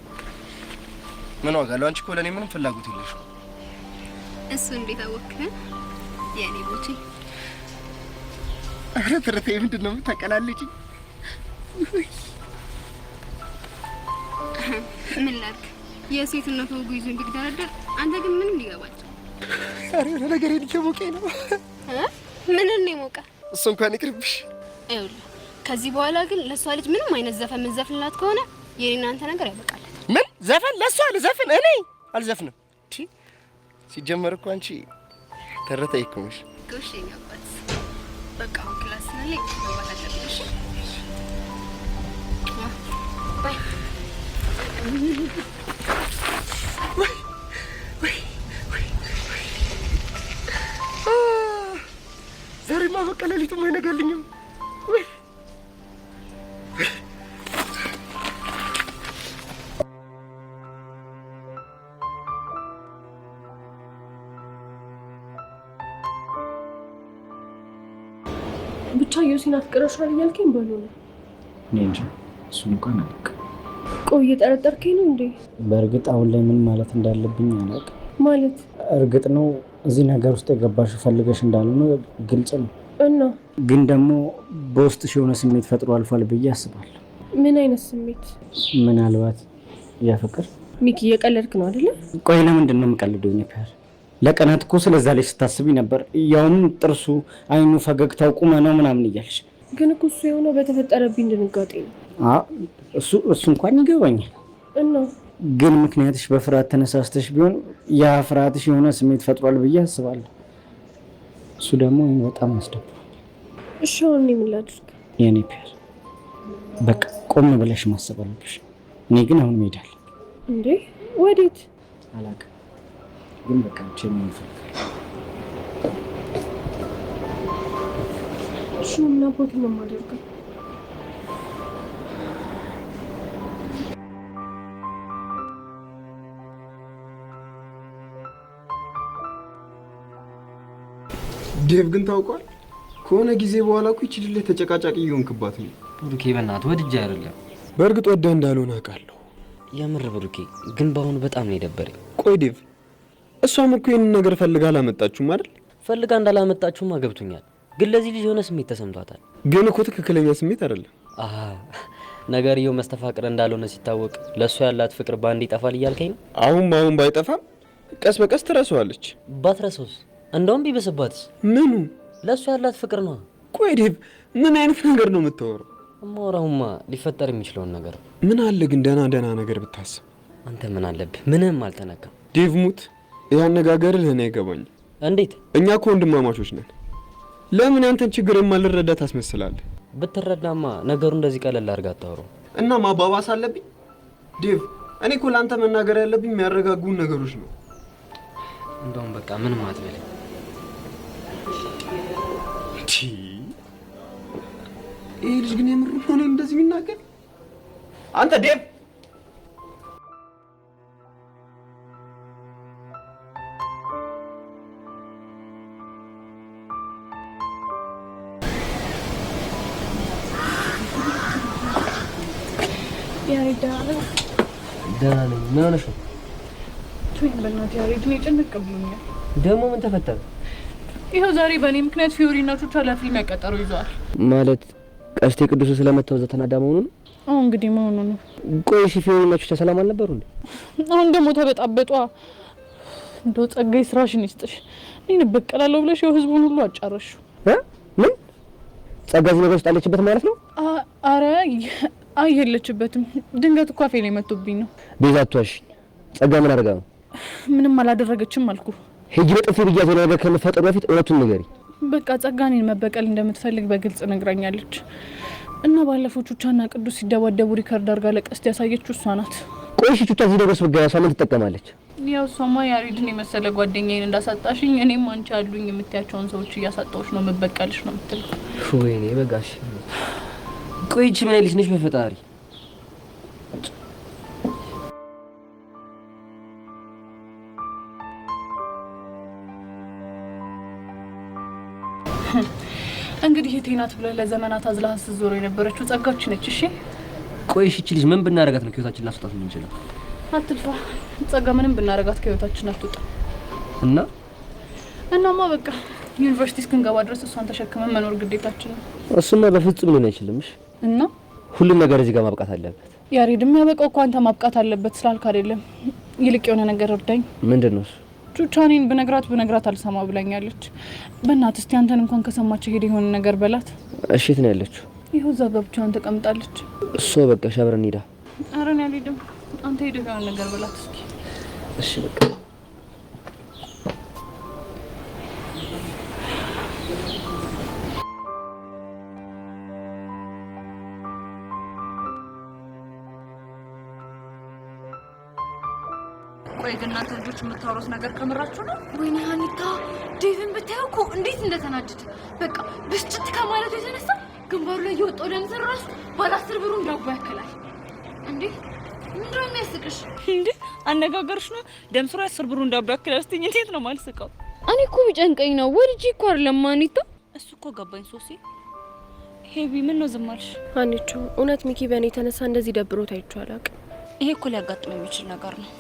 ምን ዋጋ አለው? አንቺ እኮ ለእኔ ምንም ፍላጎት የለሽም። እሱ እንዴት አወቅህ? የእኔ ቦቼ። ኧረ ትርቴ ምንድን ነው የምታቀላለጪኝ? ምን ላድርግ? የሴትነቱ ወጉ ይዞ እንዲደረደር አንተ ግን ምንም ሊገባል። ኧረ ነገር እየሞቀኝ ነው። ምን ነው የሞቀ? እሱ እንኳን ይቅርብሽ። ይኸውልህ ከዚህ በኋላ ግን ለእሷ ልጅ ምንም አይነት ዘፈን የምንዘፍንላት ከሆነ የኔና አንተ ነገር ያበቃል። ምን ዘፈን ለእሷ ልዘፍን? እኔ አልዘፍንም። ሲጀመር እኮ አንቺ ተረታ ይኩምሽ ጎሽ የኛባት በቃ አሁን ክላስ ላይ መግባት አለብሽ። ባይ ዛሬማ በቃ ሌሊቱም አይነጋልኝም። ብቻ ዮሲን አፍቅረሻል እያልከኝ ባልሆነ እኔ እንጂ እሱን እንኳን አላውቅም። ቆይ እየጠረጠርከኝ ነው እንዴ? በእርግጥ አሁን ላይ ምን ማለት እንዳለብኝ አላውቅም። ማለት እርግጥ ነው እዚህ ነገር ውስጥ የገባሽው ፈልገሽ እንዳልሆነ ግልጽ ነው። እና ግን ደግሞ በውስጥሽ የሆነ ስሜት ፈጥሮ አልፏል ብዬ አስባለሁ። ምን አይነት ስሜት? ምናልባት የፍቅር። ሚኪ እየቀለድክ ነው አይደለ? ቆይ ለምንድን ነው የምቀልደው? ኔፓር ለቀናት እኮ ስለዛ ላይ ስታስቢ ነበር። ያውም ጥርሱ፣ አይኑ፣ ፈገግታው፣ ቁመናው ምናምን እያልሽ። ግን እኮ እሱ የሆነው በተፈጠረብኝ ድንጋጤ ነው። እሱ እንኳን ይገባኛል። እና ግን ምክንያትሽ በፍርሃት ተነሳስተሽ ቢሆን ያ ፍርሃትሽ የሆነ ስሜት ፈጥሯል ብዬ አስባለሁ። እሱ ደግሞ ይሄን በጣም ያስደብራል። እሺ አሁን ምን ላድርግ? የኔ ፒር በቃ ቆም ብለሽ ማሰብ አለብሽ። እኔ ግን አሁን እሄዳለሁ። እንዴ ወዴት? አላውቅም፣ ግን በቃ ምን ይፈልጋል? እሺ እና ቦት ነው የማደርገው። ዴቭ ግን ታውቋል ከሆነ ጊዜ በኋላ እኮ ይቺ ልጅ ተጨቃጫቂ እየሆንክባት ነው። ብሩኬ በእናትህ ወድጄ አይደለም። በእርግጥ ወደህ እንዳልሆነ አውቃለሁ። የምር ብሩኬ ግን በአሁኑ በጣም ነው የደበረኝ። ቆይ ዴቭ፣ እሷም እኮ ይህንን ነገር ፈልጋ አላመጣችሁም አይደል? ፈልጋ እንዳላመጣችሁማ ገብቶኛል። ግን ለዚህ ልጅ የሆነ ስሜት ተሰምቷታል። ግን እኮ ትክክለኛ ስሜት አይደለም። ነገርየው መስተፋቅር እንዳልሆነ ሲታወቅ ለእሷ ያላት ፍቅር ባንድ ይጠፋል እያልከኝ ነው? አሁን ባይጠፋም ቀስ በቀስ ትረሳዋለች። ባትረሳውስ? እንደውም ቢበስባትስ? ምኑ? ለእሷ ያላት ፍቅር ነው። ቆይ ዴቭ፣ ምን አይነት ነገር ነው የምታወራው? እማወራውማ ሊፈጠር የሚችለውን ነገር። ምን አለ ግን ደህና ነገር ብታስብ። አንተ ምን አለብህ? ምንም አልተነካም። ዴቭ ሙት፣ ይህ አነጋገርህ ለእኔ አይገባኝም። እንዴት? እኛ እኮ ወንድማማቾች ነን። ለምን ያንተን ችግር የማልረዳ ታስመስላለህ? ብትረዳማ ነገሩ እንደዚህ ቀለል አድርጋ አታወራው። እና ማባባስ አለብኝ? ዴቭ፣ እኔ እኮ ለአንተ መናገር ያለብኝ የሚያረጋጉን ነገሮች ነው። እንደውም በቃ ምንም አትበል። ይህ ልጅ ግን የምር ሆነ እንደዚህ የሚናገር? አንተ ዴቭ፣ ያሬድ ደህና ነኝ። ምን ሆነሽ ነው? ትወኝ በእናትህ ያሬድ፣ እኔ ጭንቅ ብሎኛል። ደግሞ ምን ተፈጠረ? ይኸው ዛሬ በእኔ ምክንያት ፊዮሪና ቹቻ ለፊልም ያቀጠሩ ይዘዋል። ማለት ቀስቴ ቅዱስ ስለመታው ዘተናዳ መሆኑ ነው? አሁን እንግዲህ መሆኑ ነው። ቆይ እሺ ፊዮሪና ቹቻ ሰላም አልነበሩ እንዴ? አሁን ደግሞ ተበጣበጧ። እንደው ጸጋይ ስራሽን ይስጥሽ። እኔን በቀላለሁ ብለሽ ይኸው ህዝቡን ሁሉ አጫረሹ። ምን ጸጋይ ነገር ውስጥ አለችበት ማለት ነው? አረ አይ የለችበትም። ድንገት እኮ አፌ ላይ መጥቶብኝ ነው። ቤዛ አትዋሽኝ። ጸጋ ምን አደረጋ ነው? ምንም አላደረገችም አልኩ። ሄጂ በጥፊ ብያት ነገር ከመፈጠሩ በፊት እውነቱን ንገሪ። በቃ ጸጋ እኔን መበቀል እንደምትፈልግ በግልጽ ነግራኛለች። እና ባለፈው ቹቻና ቅዱስ ሲደባደቡ ሪከርድ አድርጋ ለቀስት ያሳየችው እሷ ናት። ቆይ እሺ ቹቻ እዚህ ድረስ ብትገባ እሷ ምን ትጠቀማለች? ያው እሷማ ያሬድን የመሰለ ጓደኛዬን እንዳሳጣሽኝ እኔም አንቺ አሉኝ የምትያቸውን ሰዎች እያሳጣሁሽ ነው መበቀልሽ ነው የምትለው። ወይኔ በጋሽ። ቆይ እቺ ምን አይልሽ ነሽ በፈጣሪ? እንግዲህ የቴናት ብለህ ለዘመናት አዝላህ ስትዞር የነበረችው ጸጋች ነች። እሺ ቆይ እሺ ልጅ ምን ብናረጋት ነው ከህይወታችን ላስወጣት የምንችለው? አትልፋ። ጸጋ ምንም ብናረጋት ከህይወታችን አትወጣ። እናማ በቃ ዩኒቨርሲቲ እስክንገባ ድረስ እሷን ተሸክመን መኖር ግዴታችን ነው። እሱማ በፍጹም ሊሆን አይችልም። እሺ እና ሁሉም ነገር እዚህ ጋር ማብቃት አለበት። ያሬድ የሚያበቃው እኮ አንተ ማብቃት አለበት ስላልክ አይደለም። ይልቅ የሆነ ነገር እርዳኝ። ምንድን ነው እሱ? ቹቻኔን ብነግራት አልሰማ ብላኛለች። በእናትህ እስቲ አንተን እንኳን ከሰማች ሄድ የሆነ ነገር በላት። እሺ የት ነው ያለችው? ይኸው እዛ ጋር ብቻዋን ተቀምጣለች። እሷ በቃ አብረን እንሂዳ። ኧረ እኔ አልሄድም። አንተ ሄደህ የሆነ ነገር በላት እስኪ። እሺ በቃ ቆይ ግን እናንተ ልጆች የምታወሩት ነገር ከምራችሁ ነው? ወይኔ ሀኒታ ዴቭን ብታየው እኮ እንዴት እንደተናደደ በቃ ብስጭት ከማለቱ የተነሳ ግንባሩ ላይ የወጣው ደም ስር ራሱ ባለ10 ብሩን ዳቦ ያክላል። እንዴ ምንድን ነው የሚያስቅሽ? እንዴ አነጋገርሽ ነው ደም ስሩ 10 ብሩን ዳቦ ያክላል። እስቲ እንዴት ነው ማልስቀው? እኔ እኮ ቢጨንቀኝ ነው ወልጄ እኮ አይደለም ሀኒታ። እሱ እኮ ገባኝ ሶሲ። ሄቢ ምን ነው ዝም አልሽ? ሀኒቾ እውነት ሚኪ በእኔ የተነሳ እንደዚህ ደብሮት አይቼው አላውቅም። ይሄ እኮ ሊያጋጥም የሚችል ነገር ነው።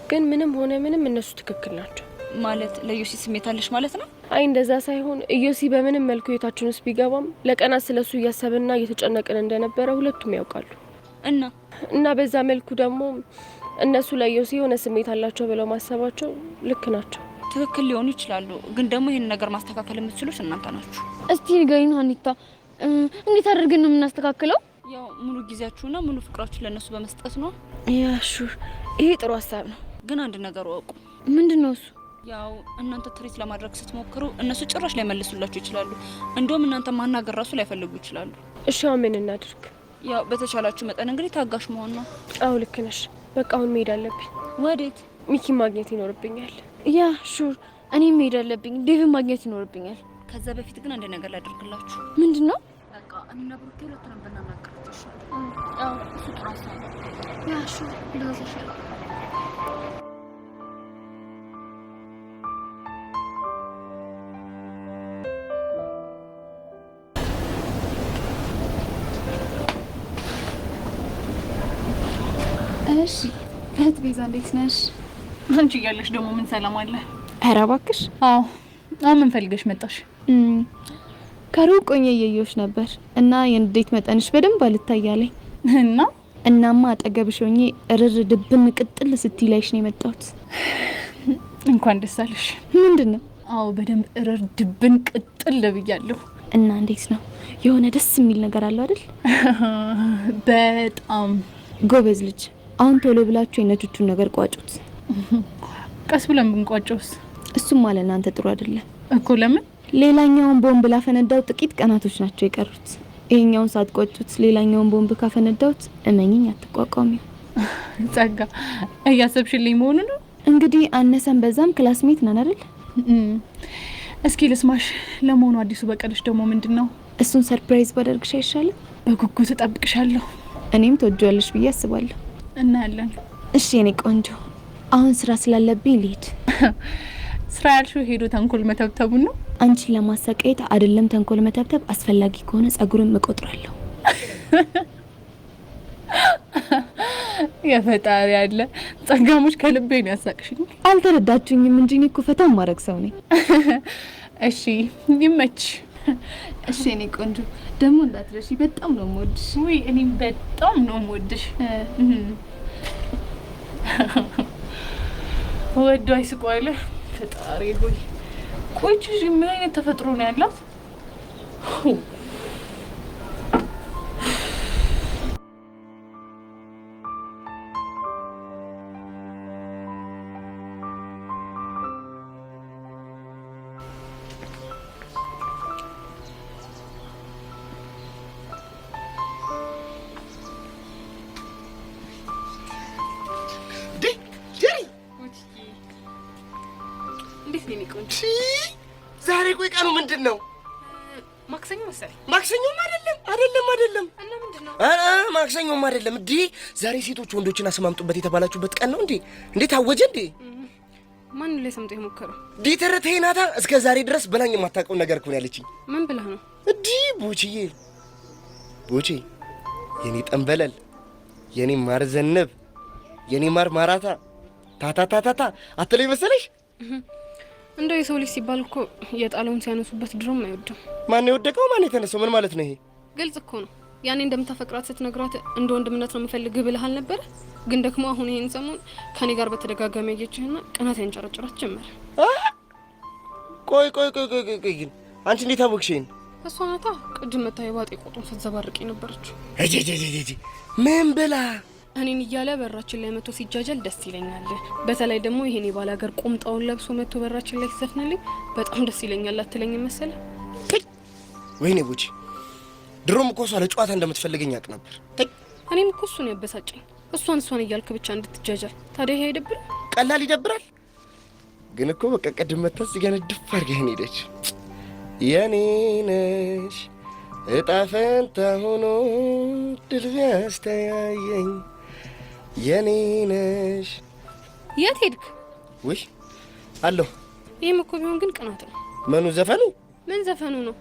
ግን ምንም ሆነ ምንም እነሱ ትክክል ናቸው። ማለት ለዮሲ ስሜት አለሽ ማለት ነው? አይ እንደዛ ሳይሆን ኢዮሲ በምንም መልኩ የታችን ውስጥ ቢገባም ለቀናት ስለሱ እያሰብንና እየተጨነቅን እንደነበረ ሁለቱም ያውቃሉ። እና በዛ መልኩ ደግሞ እነሱ ለዮሲ የሆነ ስሜት አላቸው ብለው ማሰባቸው ልክ ናቸው። ትክክል ሊሆኑ ይችላሉ። ግን ደግሞ ይሄን ነገር ማስተካከል የምትችሉት እናንተ ናችሁ። እስቲ ንገሪኝ ሀኒታ፣ እንዴት አድርገን ነው የምናስተካክለው? ያው ሙሉ ጊዜያችሁና ሙሉ ፍቅራችሁ ለነሱ በመስጠት ነው። ያሹ ይሄ ጥሩ ሀሳብ ነው። ግን አንድ ነገር ወቁ። ምንድነው እሱ? ያው እናንተ ትሪት ለማድረግ ስትሞክሩ እነሱ ጭራሽ ላይ መልሱላችሁ ይችላሉ። እንደውም እናንተ ማናገር ራሱ ላይፈልጉ ይችላሉ። እሺ ምን እናድርግ? ያው በተቻላችሁ መጠን እንግዲህ ታጋሽ መሆን ነው። አዎ ልክ ነሽ። በቃ አሁን መሄድ አለብኝ። ወዴት? ሚኪ ማግኘት ይኖርብኛል። ያ ሹር እኔም መሄድ አለብኝ። ዴቭን ማግኘት ይኖርብኛል። ከዛ በፊት ግን አንድ ነገር ላደርግላችሁ። ምንድነው? በቃ እኔና ብሩኬ ሁለቱንም ብናናገራቸው ይሻላል። አዎ እሱ ጥሩ ሀሳብ ነው። ያ ሹር እንደዛ ይሻላል። እሺ እህት ቤዛ እንዴት ነሽ? አንቺ እያለሽ ደግሞ ምን ሰላም አለ? ኧረ እባክሽ። አዎ አሁን ምን ፈልገሽ መጣሽ? ከሩቅ ሆኜ እያየሁሽ ነበር እና የንዴት መጠንሽ በደንብ አልታያለኝ እና እናማ አጠገብሽ ሆኜ እርር ድብን ቅጥል ስትይ ላይሽ ነው የመጣሁት። እንኳን ደስ አለሽ። ምንድነው? አዎ በደንብ እርር ድብን ቅጥል ብያለሁ። እና እንዴት ነው? የሆነ ደስ የሚል ነገር አለው አይደል? በጣም ጎበዝ ልጅ። አሁን ቶሎ ብላችሁ የነጆቹን ነገር ቋጩት። ቀስ ብለን ብንቋጨውስ? እሱም ማለት እናንተ ጥሩ አይደለም እኮ። ለምን? ሌላኛውን ቦምብ ላፈነዳው ጥቂት ቀናቶች ናቸው የቀሩት። ይሄኛውን ሳትቆጩት ሌላኛውን ቦምብ ካፈነዳውት እመኚኝ አትቋቋሚው። ጸጋ እያሰብሽልኝ መሆኑ ነው? እንግዲህ አነሰን በዛም ክላስሜት ነን አይደል? እስኪ ልስማሽ። ለመሆኑ አዲሱ በቀልሽ ደግሞ ምንድነው? እሱን ሰርፕራይዝ ባደርግሽ አይሻልም? በጉጉት እጠብቅሻለሁ። እኔም ትወጂዋለሽ ብዬ አስባለሁ። እናያለን። እሺ የኔ ቆንጆ፣ አሁን ስራ ስላለብኝ ልሂድ። ስራ ያልሽው ሄዶ ተንኮል መተብተቡ ነው? አንቺን ለማሰቃየት አይደለም ተንኮል መተብተብ፣ አስፈላጊ ከሆነ ጸጉርን እቆጥራለሁ። የፈጣሪ ያለ ጸጋሞች ከልቤ ነው ያሳቅሽኝ። አልተረዳችሁኝም እንጂ እኔ እኮ ፈታ ማድረግ ሰው ነኝ። እሺ ይመች። እሺ የኔ ቆንጆ፣ ደግሞ እንዳትረሺ፣ በጣም ነው የምወድሽ። ውይ እኔም በጣም ነው የምወድሽ። ወዶ አይስቋለ ፈጣሪ ሆይ። ቆይቺ ምን አይነት ተፈጥሮ ነው ያላት? ዛሬ ቆይ ቀኑ ምንድን ነው? ማክሰኞ መሰለኝ። ማክሰኞም አይደለም። እና ምንድነው? ማክሰኞም አይደለም። እንዴ ዛሬ ሴቶች ወንዶችን አስማምጡበት የተባላችሁበት ቀን ነው እንዴ? እንዴት ታወጀ እንዴ? ማን ላይ ሰምቶ የሞከረው? ዲተረተይ ናታ። እስከ ዛሬ ድረስ ብላኝ የማታውቀው ነገር እኮ ነው ያለችኝ። ምን ብለህ ነው? እንዴ ቦቼ የኔ ጠንበለል፣ የኔ ማር ዘነብ፣ የኔ ማር ማራታ ታታታታታ አትለኝ መሰለሽ? እንደው የሰው ልጅ ሲባል እኮ የጣለውን ሲያነሱበት ድሮም አይወድም። ማን የወደቀው ማን የተነሳው? ምን ማለት ነው ይሄ? ግልጽ እኮ ነው። ያኔ እንደምታፈቅራት ስትነግራት እንደ ወንድምነት ነው የምፈልግህ ብለሃል ነበር። ግን ደግሞ አሁን ይሄን ሰሞን ከኔ ጋር በተደጋጋሚ ያየችህና ቅናት ያንጨረጨራት ጀመረ። ቆይ ግን አንቺ እንዴት አወቅሽኝ? እሷ ናታ ቅድም መታ የባጤ ቆጡን ስትዘባርቅ የነበረችው። ምን ብላ? እኔን እያለ በራችን ላይ መቶ ሲጃጃል ደስ ይለኛል። በተለይ ደግሞ ይሄኔ ባለ ሀገር ቁምጣውን ለብሶ መቶ በራችን ላይ ሲዘፍንልኝ በጣም ደስ ይለኛል። አትለኝ መሰለ? ወይኔ ቦቼ፣ ድሮም እኮ እሷ ለጨዋታ እንደምትፈልገኝ ያውቅ ነበር። እኔም እኮ እሱን ያበሳጨኝ እሷን እያልክ ብቻ እንድትጃጃል። ታዲያ ይሄ አይደብርም? ቀላል ይደብራል። ግን እኮ በቃ ቅድም መታ ሲገነ ድፍ አድርገህን ሄደች። የኔ ነሽ እጣ ፈንታ ሆኖ ድል ቢያስተያየኝ የኔ ነሽ። የት ሄድክ? ውይ አለሁ። ይህም እኮ ቢሆን ግን ቅናት ነው። ምኑ ዘፈኑ? ምን ዘፈኑ ነው?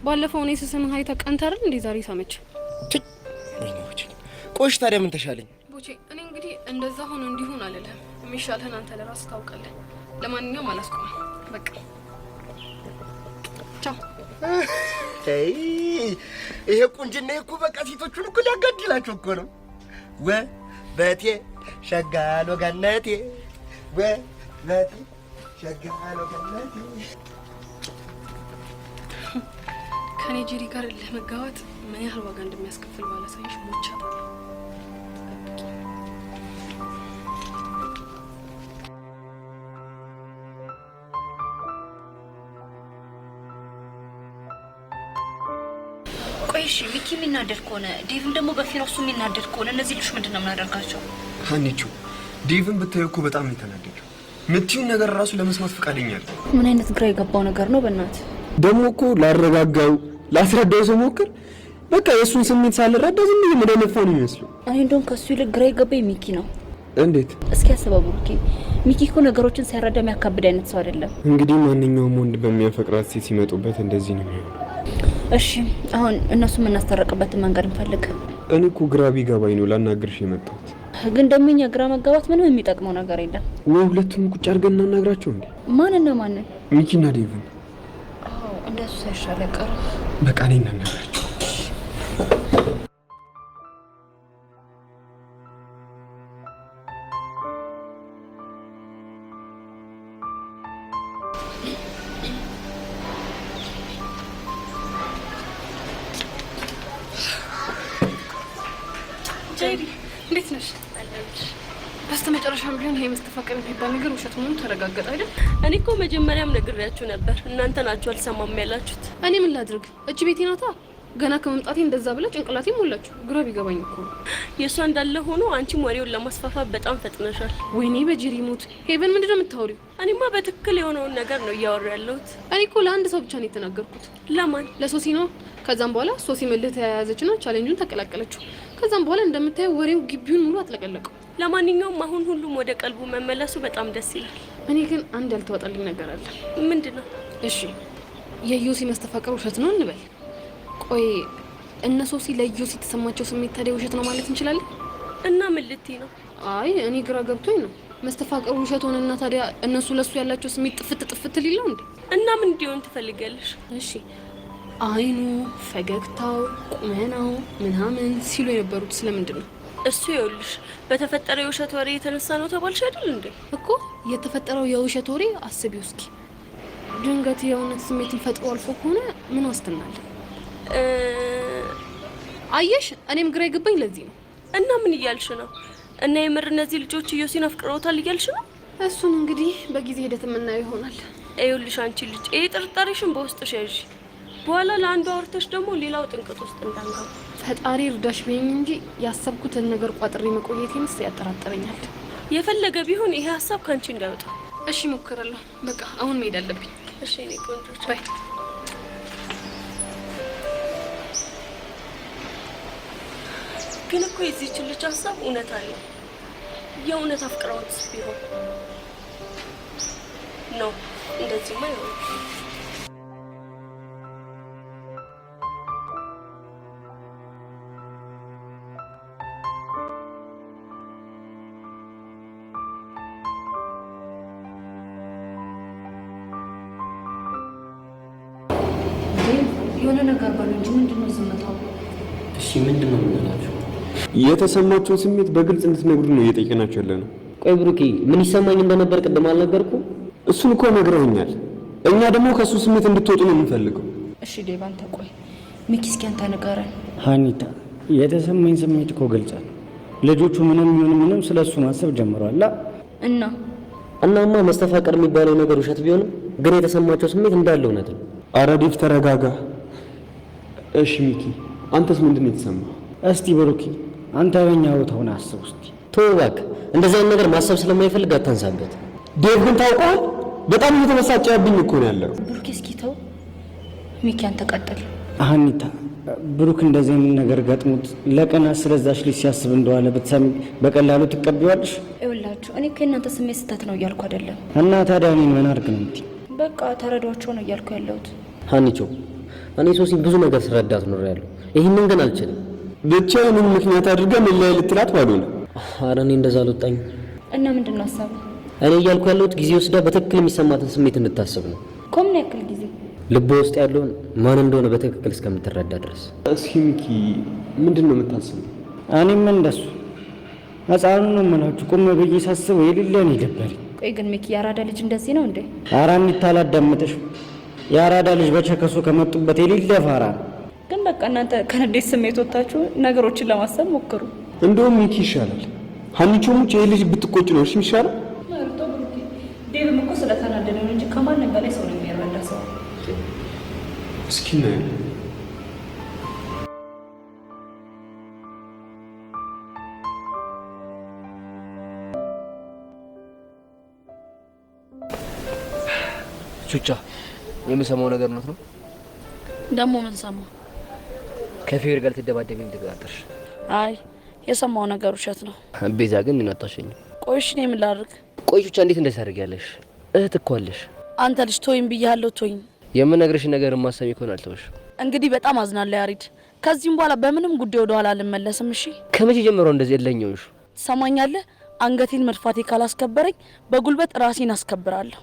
ባለፈው እኔ ስስምህ አይታ ቀንታ አይደል እንዴ ዛሬ ሳመች? ወይኔ ቦቼ፣ ቆይሽ ታዲያ ምን ተሻለኝ? ቦቼ እኔ እንግዲህ እንደዛ ሆኖ እንዲሆን አልልህም። የሚሻልህን አንተ ለራስህ ታውቃለህ። ለማንኛውም አላስቆም በቃ ቻው። ይሄ ቁንጅና እኮ በቃ ሴቶቹን እኮ ሊያጋድላቸው እኮ ነው። በቴ ሸጋሎ ገነቴ በቴ ሸጋሎ ገነቴ። ከኔ ጄሪ ጋር ለመጋባት ምን ያህል ዋጋ እንደሚያስከፍል ባላሳይሽ ሞቻታለሁ። ቆይ እሺ ሚኪ የሚናደድ ከሆነ ዴቭም ደግሞ በፊናው እሱ የሚናደድ ከሆነ እነዚህ ልጆች ምንድን ነው የምናደርጋቸው? ሀኒቾ ዴቭን ብታየው እኮ በጣም ነው የተናደደው። ምትዩን ነገር ራሱ ለመስማት ፈቃደኛ አይደል። ምን አይነት ግራ የገባው ነገር ነው በእናት። ደግሞ እኮ ላረጋጋው ላስረዳው ስሞክር በቃ የእሱን ስሜት ሳልረዳ ዝም ብዬ መደነፋው ነው የሚመስለው። እኔ እንደውም ከሱ ይልቅ ግራ የገባኝ ሚኪ ነው። እንዴት? እስኪ አስበው ብሩኬ፣ ሚኪ እኮ ነገሮችን ሳይረዳ የሚያካብድ አይነት ሰው አይደለም። እንግዲህ ማንኛውም ወንድ በሚያፈቅራት ሴት ሲመጡበት እንደዚህ ነው የሚሆነው። እሺ አሁን እነሱ የምናስታረቅበትን መንገድ እንፈልግ። እኔ እኮ ግራ ቢገባኝ ነው ላናግርሽ የመጣሁት። ግን ደግሞ እኛ ግራ መጋባት ምንም የሚጠቅመው ነገር የለም። ወይ ሁለቱም ቁጭ አድርገን እናናግራቸው እንዴ? ማንና ማንን? ሚኪና ዴቭን። አዎ እንደሱ ሳይሻል ቀረ። በቃ እኔ እናናግራቸው። ጄሪ እንዴት ነሽ? በስተመጨረሻም ቢሆን ይሄ መስተፋቀር የሚባል ነገር ውሸት መሆኑ ተረጋገጠ አይደል? እኔ እኮ መጀመሪያም ነግሬያችሁ ነበር፣ እናንተ ናችሁ አልሰማም ያላችሁት። እኔ ምን ላድርግ? እጅ ቤቴ ናታ። ገና ከመምጣቴ እንደዛ ብላ ጭንቅላቴ ሞላችሁ። ግራ ቢገባኝ እኮ የእሷ እንዳለ ሆኖ አንቺም ወሬውን ለማስፋፋት በጣም ፈጥነሻል። ወይኔ በጄሪ ሞት። ሄቨን ምንድነው የምታወሪው? እኔማ በትክክል የሆነውን ነገር ነው እያወራ ያለሁት። እኔ እኮ ለአንድ ሰው ብቻ ነው የተናገርኩት። ለማን? ለሶሲ ነው። ከዛም በኋላ ሶሲ መልህ ተያያዘችና ቻሌንጁን ተቀላቀለችው። ከዛም በኋላ እንደምታየው ወሬው ግቢውን ሙሉ አጥለቀለቀው። ለማንኛውም አሁን ሁሉም ወደ ቀልቡ መመለሱ በጣም ደስ ይላል። እኔ ግን አንድ ያልተዋጠልኝ ነገር አለ። ምንድነው? እሺ የዮሲ መስተፋቀር ውሸት ነው እንበል። ቆይ እነ ሶሲ ለዮሲ የተሰማቸው ስሜት ታዲያ ውሸት ነው ማለት እንችላለን? እና ምን ልትይ ነው? አይ እኔ ግራ ገብቶኝ ነው። መስተፋቀሩ ውሸት ሆነና ታዲያ እነሱ ለሱ ያላቸው ስሜት ጥፍት ሊለው እንዴ? እና ምን እንዲሆን ትፈልጊያለሽ? እሺ አይኑ፣ ፈገግታው፣ ቁመናው ምናምን ሲሉ የነበሩት ስለምንድን ነው? እሱ ይኸውልሽ በተፈጠረ የውሸት ወሬ የተነሳ ነው ተባልሽ አይደል እንዴ? እኮ የተፈጠረው የውሸት ወሬ አስቢው እስኪ። ድንገት የእውነት ስሜትን ፈጥሮ አልፎ ከሆነ ምን ዋስትናል? አየሽ እኔም ግራ የገባኝ ለዚህ ነው። እና ምን እያልሽ ነው? እና የምር እነዚህ ልጆች ዮሲን አፍቅረውታል እያልሽ ነው? እሱን እንግዲህ በጊዜ ሂደት የምናየው ይሆናል። ይኸውልሽ አንቺ ልጅ ይሄ ጥርጣሬሽን በውስጥሽ ያዥ። በኋላ ለአንዱ አውርተሽ ደግሞ ሌላው ጥንቅጥ ውስጥ እንዳንገባ ፈጣሪ እርዳሽ በይኝ እንጂ ያሰብኩትን ነገር ቋጥሬ መቆየቴንስ ያጠራጥረኛል። የፈለገ ቢሆን ይሄ ሀሳብ ካንቺ እንዳይወጣ። እሺ ሞክራለሁ። በቃ አሁን መሄድ አለብኝ። እሺ እኔ ቆንጆ ባይ። ግን እኮ የዚህች ልጅ ሀሳብ እውነት አለ። የእውነት አፍቅረውትስ ቢሆን ነው እንደዚህማ ይሆን? የሆነ ነገር ባሉ እንጂ ምንድነው ዝምታው? እሺ ምንድነው የምንላችሁ? የተሰማችሁን ስሜት በግልጽ እንድትነግሩ ነው እየጠየቅናችሁ ያለ ነው። ቆይ ብሩኬ ምን ይሰማኝ እንደነበር ቅድም አልነገርኩ? እሱን እኮ ነግረውኛል። እኛ ደግሞ ከሱ ስሜት እንድትወጡ ነው የምንፈልገው። እሺ ዴቭ አንተ ቆይ ሚኪ እስኪ አንተ ንገረን። ሀኒታ የተሰማኝ ስሜት እኮ ገልጻ ነው። ልጆቹ ምንም ስለሱ ማሰብ ጀምረዋል። እናማ መስተፋቀር የሚባለው ነገር ውሸት ቢሆንም ግን የተሰማቸው ስሜት እንዳለ እውነት ነው። ኧረ ዴቭ ተረጋጋ። እሺ ሚኪ አንተስ ምንድን ነው የተሰማህ? እስቲ ብሩኬ አንተ በእኛ ቦታ ሆነ አስብ እስቲ። ተው እባክህ እንደዚህ አይነት ነገር ማሰብ ስለማይፈልግ አታንሳበት። ዴቭ ግን ታውቀዋል በጣም እየተመሳጨብኝ እኮ ነው ያለው። ብሩክ እስኪ ተው። ሚኪ አንተ ቀጥል። ሀኒታ ብሩክ እንደዚህ አይነት ነገር ገጥሞት ለቀናት ስለዛች ልጅ ሲያስብ እንደዋለ ብትሰሚ በቀላሉ ትቀበያለሽ? ይኸውላችሁ እኔ ከእናንተ ስሜት ስህተት ነው እያልኩ አይደለም። እና ታዲያ እኔን ምን አድርግ ነው የምትይኝ? በቃ ተረዷቸው ነው እያልኩ ያለሁት። ሀኒቾ እኔ ሶሲን ብዙ ነገር ስረዳት ኖሬያለሁ። ይሄንን ግን አልችልም። ብቻ ምን ምክንያት አድርገህ ምን ላይ ልትላት ባሉ ነው? ኧረ እኔ እንደዛ አልወጣኝ። እና ምንድነው ሀሳቡ? እኔ እያልኩ ያለሁት ጊዜ ወስዳ በትክክል የሚሰማትን ስሜት እንድታስብ ነው። ከምን ያክል ጊዜ? ልብ ውስጥ ያለውን ማን እንደሆነ በትክክል እስከምትረዳ ድረስ። እስኪ ሚኪ ምንድን ነው የምታስበው? እኔም እንደሱ ህፃኑ ነው የምላችሁ። ቁም ብዬ ሳስበው የሌለ ነው የደበረኝ። ቆይ ግን ሚኪ የአራዳ ልጅ እንደዚህ ነው እንዴ? ኧረ ሀኒታ አላዳምጥሽም። የአራዳ ልጅ በቸከሱ ከመጡበት የሌለ ፋራ ነው። ግን በቃ እናንተ ከንዴት ስሜት ወጣችሁ ነገሮችን ለማሰብ ሞክሩ። እንደውም ሚኪ ይሻላል። ሀኒቾ ሙጭ ይሄ ልጅ ብትቆጭ ነው እሺ ይሻላል። ዴቭም እኮ ስለተናደደ ነው እንጂ ከማንም በላይ ሰው ነው የሚረዳ ሰው። እስኪ ነው ቹቻ የምሰማው ነገር ነው? ደግሞ ምን ሰማ? ከፌር ጋር ትደባደብኝ ትጋጠርሽ? አይ የሰማው ነገር ውሸት ነው። ቤዛ ግን ምን አታሸኝ? ቆይሽ እኔ ምን ላድርግ? ቆይ ቹቻ እንዴት እንደታደርጊያለሽ? እህት እኮ አለሽ። አንተ ልጅ ቶይም ብያለሁ ቶይም። የምነግርሽ ነገር ማሰሚ ይሆን አልተውሽ። እንግዲህ በጣም አዝናለሁ ያሪድ። ከዚህም በኋላ በምንም ጉዳይ ወደ ኋላ አልመለስም። እሺ ከመቼ ጀምሮ እንደዚህ እለኛውሽ? ትሰማኛለህ? አንገቴን መድፋቴ ካላስከበረኝ በጉልበት ራሴን አስከብራለሁ።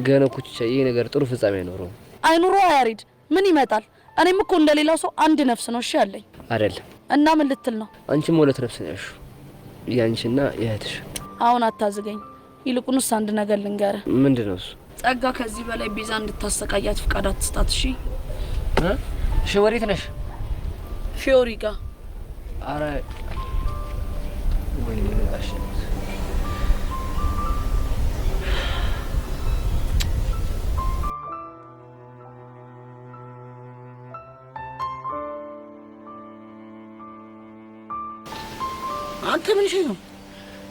ገና እኮ ቹቻ ይሄ ነገር ጥሩ ፍጻሜ አይኖረውም። አይኑሮ ያሪድ ምን ይመጣል? እኔም እኮ እንደሌላው ሰው አንድ ነፍስ ነው እሺ ያለኝ አይደለም። እና ምን ልትል ነው? አንቺም ሁለት ነፍስ ነው ያልሽው፣ ያንቺና የእህትሽ። አሁን አታዝገኝ። ይልቁንስ አንድ ነገር ልንገርህ። ምንድነው እሱ? ጸጋ ከዚህ በላይ ቤዛ እንድታሰቃያት ፍቃድ አትስጣት። እሺ እሺ። ወዴት ነሽ? ፊዮሪ ጋር። አረ ወይ ነሽ? አንተ ምን ሸይ ነው?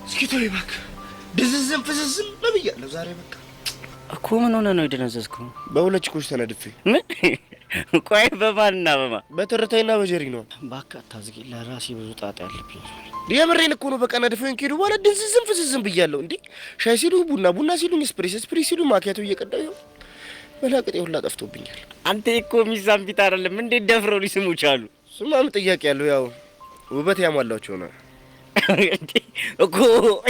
እስኪ ተወኝ እባክህ። ድዝዝም ፍዝዝም ብያለሁ ዛሬ በቃ እኮ። ምን ሆነ ነው የደነዘዝከው? በሁለት ችኮች ተነድፌ። ምን? ቆይ በማንና በማ? በትርታይና በጀሪ ነው። እባክህ አታዝጊ፣ ለራሴ ብዙ ጣጣ ያለብኝ። የምሬን እኮ ነው። በቃ ነድፌን ከሄዱ በኋላ ድዝዝም ፍዝዝም ብያለሁ። እንዴ ሻይ ሲሉኝ ቡና፣ ቡና ሲሉኝ ስፕሬስ፣ ስፕሬስ ሲሉኝ ማኪያቶ እየቀዳሁ መላቅጤ ሁላ ጠፍቶብኛል። አንተ እኮ ሚዛን ፊት አይደለም። እንዴት ደፍረው ሊስሙ ቻሉ? እሱማ ምን ጥያቄ ያለው? ያው ውበት ያሟላቸው ነው እኮ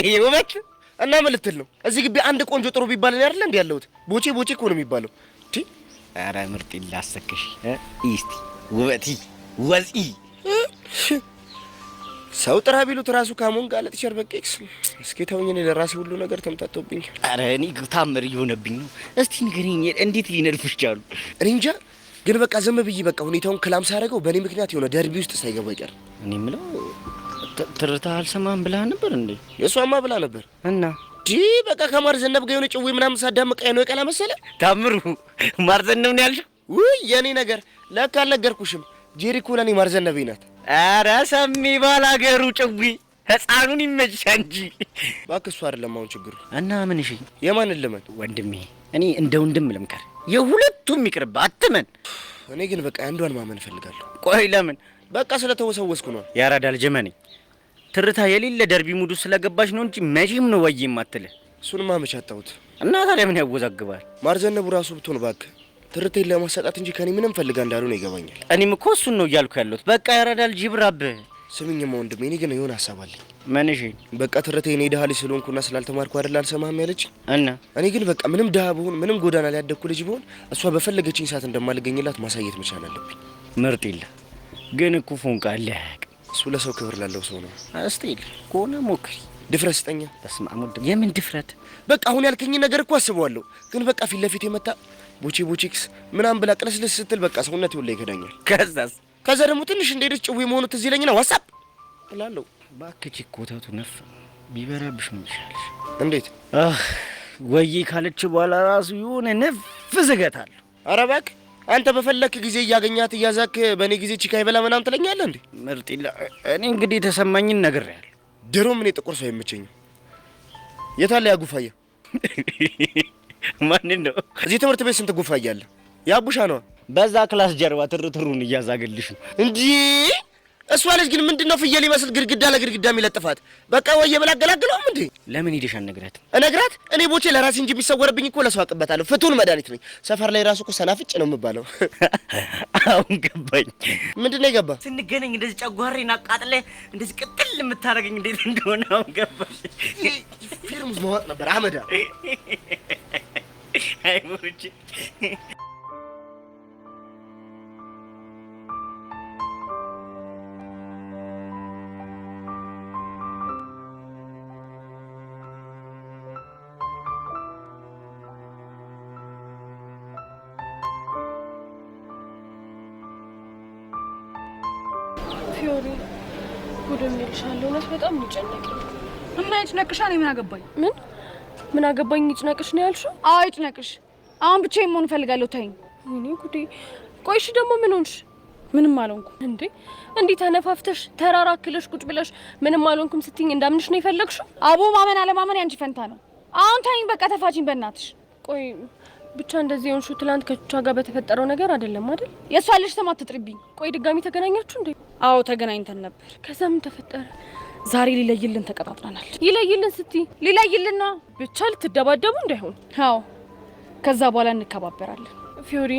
ይሄ ውበት። እና ምን ልትል ነው? እዚህ ግቢ አንድ ቆንጆ ጥሩ ቢባል ነው አይደል እንዴ ያለሁት? ቦቼ ቦቼ እኮ ነው የሚባለው። እቲ ኧረ ምርጥ ላሰከሽ እስቲ ውበቲ ወዚ ሰው ጥራ ቢሉት ራሱ ካሞን ጋር ለጥቸር በቄክስ። እስኪ ተውኝ፣ እኔ ለራሴ ሁሉ ነገር ተምታቶብኝ። ኧረ እኔ ታምር እየሆነብኝ ነው። እስቲ ንገረኝ፣ እንዴት ሊነድፉሽ ቻሉ? እኔ እንጃ፣ ግን በቃ ዝም ብዬ በቃ ሁኔታውን ክላም ሳደርገው በእኔ ምክንያት የሆነ ደርቢ ውስጥ ሳይገባ ይቀር። እኔ የምለው ትርታ አልሰማም ብላ ነበር እንዴ? የሷማ ብላ ነበር። እና በቃ ከማር ዘነብ ጋር የሆነ ጭዌ ምናምን ሳዳምቃ ነው የቀላ መሰለ። ታምሩ ማር ዘነብ ነው ያልሽው? ውይ የኔ ነገር ለካ አልነገርኩሽም። ጄሪ እኮ ለኔ ማር ዘነቤ ናት። ኧረ ሰሚ ባላገሩ ጭዊ ህፃኑን ይመችሻ እንጂ እባክህ። እሱ አይደለም አሁን ችግሩ። እና ምን? እሺ የማንን ልመን? ወንድሜ፣ እኔ እንደ ወንድም ልምከር፣ የሁለቱም ይቅርብ፣ አትመን። እኔ ግን በቃ አንዷን ማመን እፈልጋለሁ። ቆይ ለምን? በቃ ስለተወሰወስኩ ነው። ያራዳ ልጅ መኔ ትርታ የሌለ ደርቢ ሙዱ ስለገባሽ ነው እንጂ መቼም ነው ወይ የማትልህ። እሱንማ መች አጣሁት። እና ታዲያ ምን ያወዛግባል? ማር ዘነቡ ራሱ ብትሆን እባክህ ትርቴን ለማሳጣት እንጂ ከኔ ምንም ፈልጋ እንዳልሆነ ይገባኛል። እኔም እኮ እሱን ነው እያልኩ ያለሁት። በቃ ያራዳ ልጅ ይብራብህ። ስምኝማ ወንድሜ፣ እኔ ግን የሆነ ሀሳብ አለኝ። ምን? እሺ በቃ ትርቴ እኔ ድሀ ልጅ ስለሆንኩና ስላልተማርኩ አይደል አልሰማህም ያለች። እና እኔ ግን በቃ ምንም ድሀ ብሆን ምንም ጎዳና ላይ ያደግኩ ልጅ ብሆን እሷ በፈለገችኝ ሰዓት እንደማልገኝላት ማሳየት መቻል አለብኝ። ምርጥ ይላ ግን እኮ ፎንቃ አለህ። እሱ ለሰው ክብር ላለው ሰው ነው። እስቲል ኮነ ሞክሪ። ድፍረት ስጠኛ። በስመ አብ። የምን ድፍረት? በቃ አሁን ያልከኝ ነገር እኮ አስበዋለሁ፣ ግን በቃ ፊት ለፊት የመጣ ቦቼ ቦቼክስ ምናምን ብላ ቅለስልስ ስትል በቃ ሰውነቴ ሁላ ይከዳኛል። ከዛ ደግሞ ትንሽ እንደሄደች ጭዌ መሆኑ ትዝ ይለኝና ዋትስአፕ እላለሁ። እባክህ ኮተቱ ነፍ ቢበረብሽ ምን ይሻልሽ? እንዴት ወይ ካለች በኋላ ራሱ የሆነ ነፍ ዝገታል። ኧረ እባክህ አንተ በፈለክ ጊዜ እያገኛት እያዛክ በእኔ ጊዜ ቺካ ይበላ ምናምን ትለኛለህ እንዴ? ምርጥ ይላ። እኔ እንግዲህ የተሰማኝን ነግሬያለሁ። ድሮም እኔ ጥቁር ሰው አይመቸኝም። የታለ ያ ጉፋያ? ማንን ነው? እዚህ ትምህርት ቤት ስንት ጉፋያ አለ? ያቡሻ ነው። በዛ ክላስ ጀርባ ትርትሩን እያዛገልሽ ነው እንጂ እሷ ልጅ ግን ምንድነው ፍየል ይመስል ግድግዳ ለግድግዳ የሚለጥፋት? በቃ ወይ የበላገላግለውም እንዴ? ለምን ሄደሽ አልነግራት? እነግራት? እኔ ቦቼ ለራሴ እንጂ የሚሰወርብኝ እኮ ለሰው አቅበታለሁ። ፍቱን መድኃኒት ነኝ። ሰፈር ላይ ራሱ እኮ ሰናፍጭ ነው የምባለው። አሁን ገባኝ። ምንድነው የገባ? ስንገናኝ እንደዚህ ጨጓሬን አቃጥለህ እንደዚህ ቅጥል የምታደርገኝ እንዴት እንደሆነ አሁን ገባሽ። ፊርሙዝ ማወቅ ነበር አመዳ። አይ ቦቼ ፊዮሪ ጉድም ይልሻል። እውነት በጣም ይጨነቀኝ እና ይጭነቅሻ። እኔ ምን አገባኝ? ምን አገባኝ? ይጭነቅሽ ነው ያልሽው? አዎ ይጭነቅሽ። አሁን ብቻዬን መሆን እፈልጋለሁ። ተይኝ። ወይኔ ጉዴ። ቆይ እሺ ደግሞ ምን ሆንሽ? ምንም አልሆንኩም። እንዴ እንዲህ ተነፋፍተሽ ተራራክለሽ ቁጭ ብለሽ ምንም አልሆንኩም ስትይኝ እንዳምንሽ ነው የፈለግሽው? አቦ ማመን አለማመን ያንቺ ፈንታ ነው። አሁን ተይኝ በቃ፣ ተፋችኝ በእናትሽ። ቆይ ብቻ እንደዚህ ሆንሹ ትላንት ከቹቻ ጋር በተፈጠረው ነገር አይደለም አይደል? የእሷ ልጅ ስም አትጥሪብኝ። ቆይ ድጋሚ ተገናኛችሁ እንዴ? አዎ ተገናኝተን ነበር። ከዛ ምን ተፈጠረ? ዛሬ ሊለይልን ተቀጣጥረናል። ይለይልን ስትይ ሊለይልና ብቻ ልትደባደቡ እንዳይሆን። አዎ ከዛ በኋላ እንከባበራለን። ፊዮሪ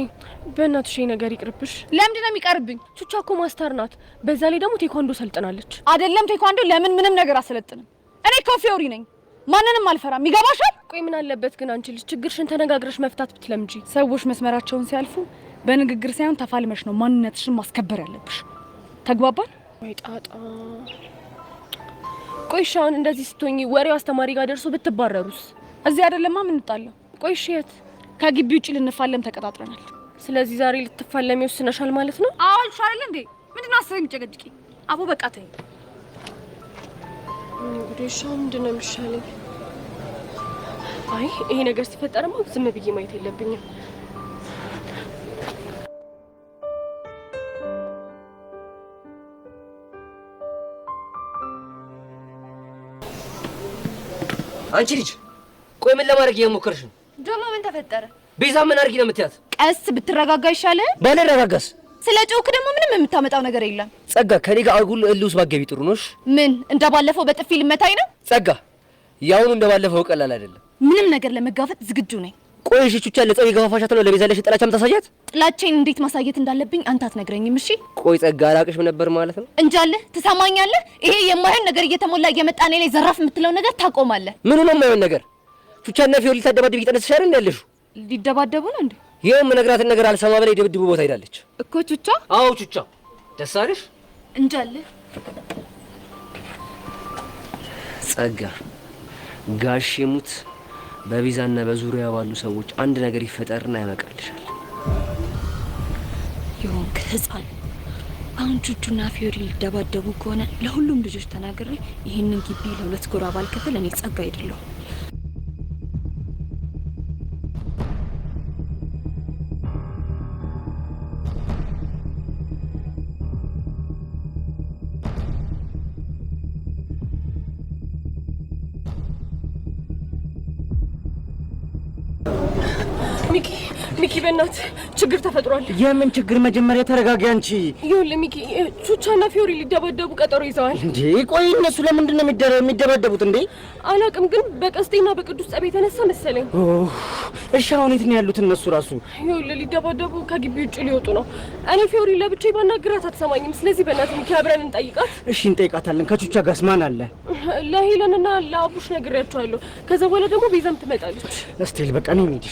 በእናትሽ ነገር ይቅርብሽ። ለምንድን ነው የሚቀርብኝ? ቹቻ እኮ ማስተር ናት። በዛ ላይ ደግሞ ቴኳንዶ ሰልጥናለች። አይደለም ቴኳንዶ ለምን ምንም ነገር አሰለጥንም። እኔ እኮ ፊዮሪ ነኝ። ማንንም አልፈራም። ይገባሻል? ቆይ ምን አለበት ግን አንቺ ልጅ ችግርሽን ተነጋግረሽ መፍታት ብትለምጂ። ሰዎች መስመራቸውን ሲያልፉ በንግግር ሳይሆን ተፋልመሽ ነው ማንነትሽን ማስከበር ያለብሽ። ተግባባን? ወይ ጣጣ። ቆይ ሻውን እንደዚህ ስትሆኚ ወሬው አስተማሪ ጋር ደርሶ ብትባረሩስ? እዚህ አይደለማ የምንጣለው። ቆይ እሺ የት? ከግቢ ውጪ ልንፋለም ተቀጣጥረናል። ስለዚህ ዛሬ ልትፋለሚ ወስነሻል ማለት ነው? አዎ አልሻል እንዴ? ምንድነው አስበኝ የምትጨቀጭቂ? አቦ በቃ ተይ። እንግዲህ ሻው ምንድነው የሚሻለኝ? አይ ይሄ ነገር ሲፈጠርማ ዝም ብዬ ማየት የለብኝም። አንቺ ልጅ ቆይ ምን ለማድረግ እየሞከርሽ ነው? ደግሞ ምን ተፈጠረ? ቤዛ ምን አድርጊ ነው የምትያት? ቀስ ብትረጋጋ ይሻላል። ባልረጋጋስ? ስለ ጮክ ደግሞ ምንም የምታመጣው ነገር የለም። ጸጋ ከኔ ጋር አጉል እልውስ ባገቢ ጥሩ ነሽ። ምን እንደባለፈው በጥፊ ልመታኝ ነው? ጸጋ ያሁኑ እንደባለፈው ቀላል አይደለም። ምንም ነገር ለመጋፈጥ ዝግጁ ነኝ። ቆይ እሺ ቹቻ ለጸው ይገፋፋሻት ነው ለቤዛ ለሽ ጥላቻም ታሳያት? ጥላቻዬን እንዴት ማሳየት እንዳለብኝ አንተ አትነግረኝም? እሺ ቆይ ጸጋ አላቅሽም ነበር ማለት ነው? እንጃለህ። ትሰማኛለህ? ይሄ የማይሆን ነገር እየተሞላ እየመጣ እኔ ላይ ዘራፍ የምትለው ነገር ታቆማለህ። ምኑ ነው የማይሆን ነገር? ቹቻና ፊዮሪ ልታደባድብ እየጠነሰሽ አይደል ያለሽው? ሊደባደቡ ነው እንዴ? ይሄም ነግራትን ነገር አልሰማ በላይ ድብድቡ ቦታ ሄዳለች እኮ ቹቻ። አዎ ቹቻ ደስ አለሽ? እንጃለህ። ጸጋ ጋሽ ሙት በቤዛና በዙሪያ ባሉ ሰዎች አንድ ነገር ይፈጠርና ያመቃልሻል። ይሁን ከህፃን አሁን ቹቹና ፊዮሪ ሊደባደቡ ከሆነ ለሁሉም ልጆች ተናግሬ ይህንን ግቢ ለሁለት ጎራ ባልከፍል እኔ ጸጋ አይደለሁ። ሚኪ በእናት ችግር ተፈጥሯል። የምን ችግር? መጀመሪያ ተረጋጊ አንቺ። ይኸውልህ ሚኪ ቹቻና ፊዮሪ ሊደባደቡ ቀጠሮ ይዘዋል። እንዴ ቆይ እነሱ ለምንድን ነው የሚደባደቡት እንዴ? አላውቅም፣ ግን በቀስቴና በቅዱስ ጸብ የተነሳ መሰለኝ። እሺ አሁን የት ነው ያሉት እነሱ ራሱ? ይኸውልህ ሊደባደቡ ከግቢ ውጭ ሊወጡ ነው። እኔ ፊዮሪ ለብቻዬ ባናግራት አትሰማኝም። ስለዚህ በእናትህ ሚኪ አብረን እንጠይቃት። እሺ እንጠይቃታለን። ከቹቻ ጋርስ ማን አለ? ለሄለንና ለአቡሽ ነግሬያቸዋለሁ። ከዛ በኋላ ደግሞ ቤዛም ትመጣለች። እስቴል በቃ ነው እንዴ?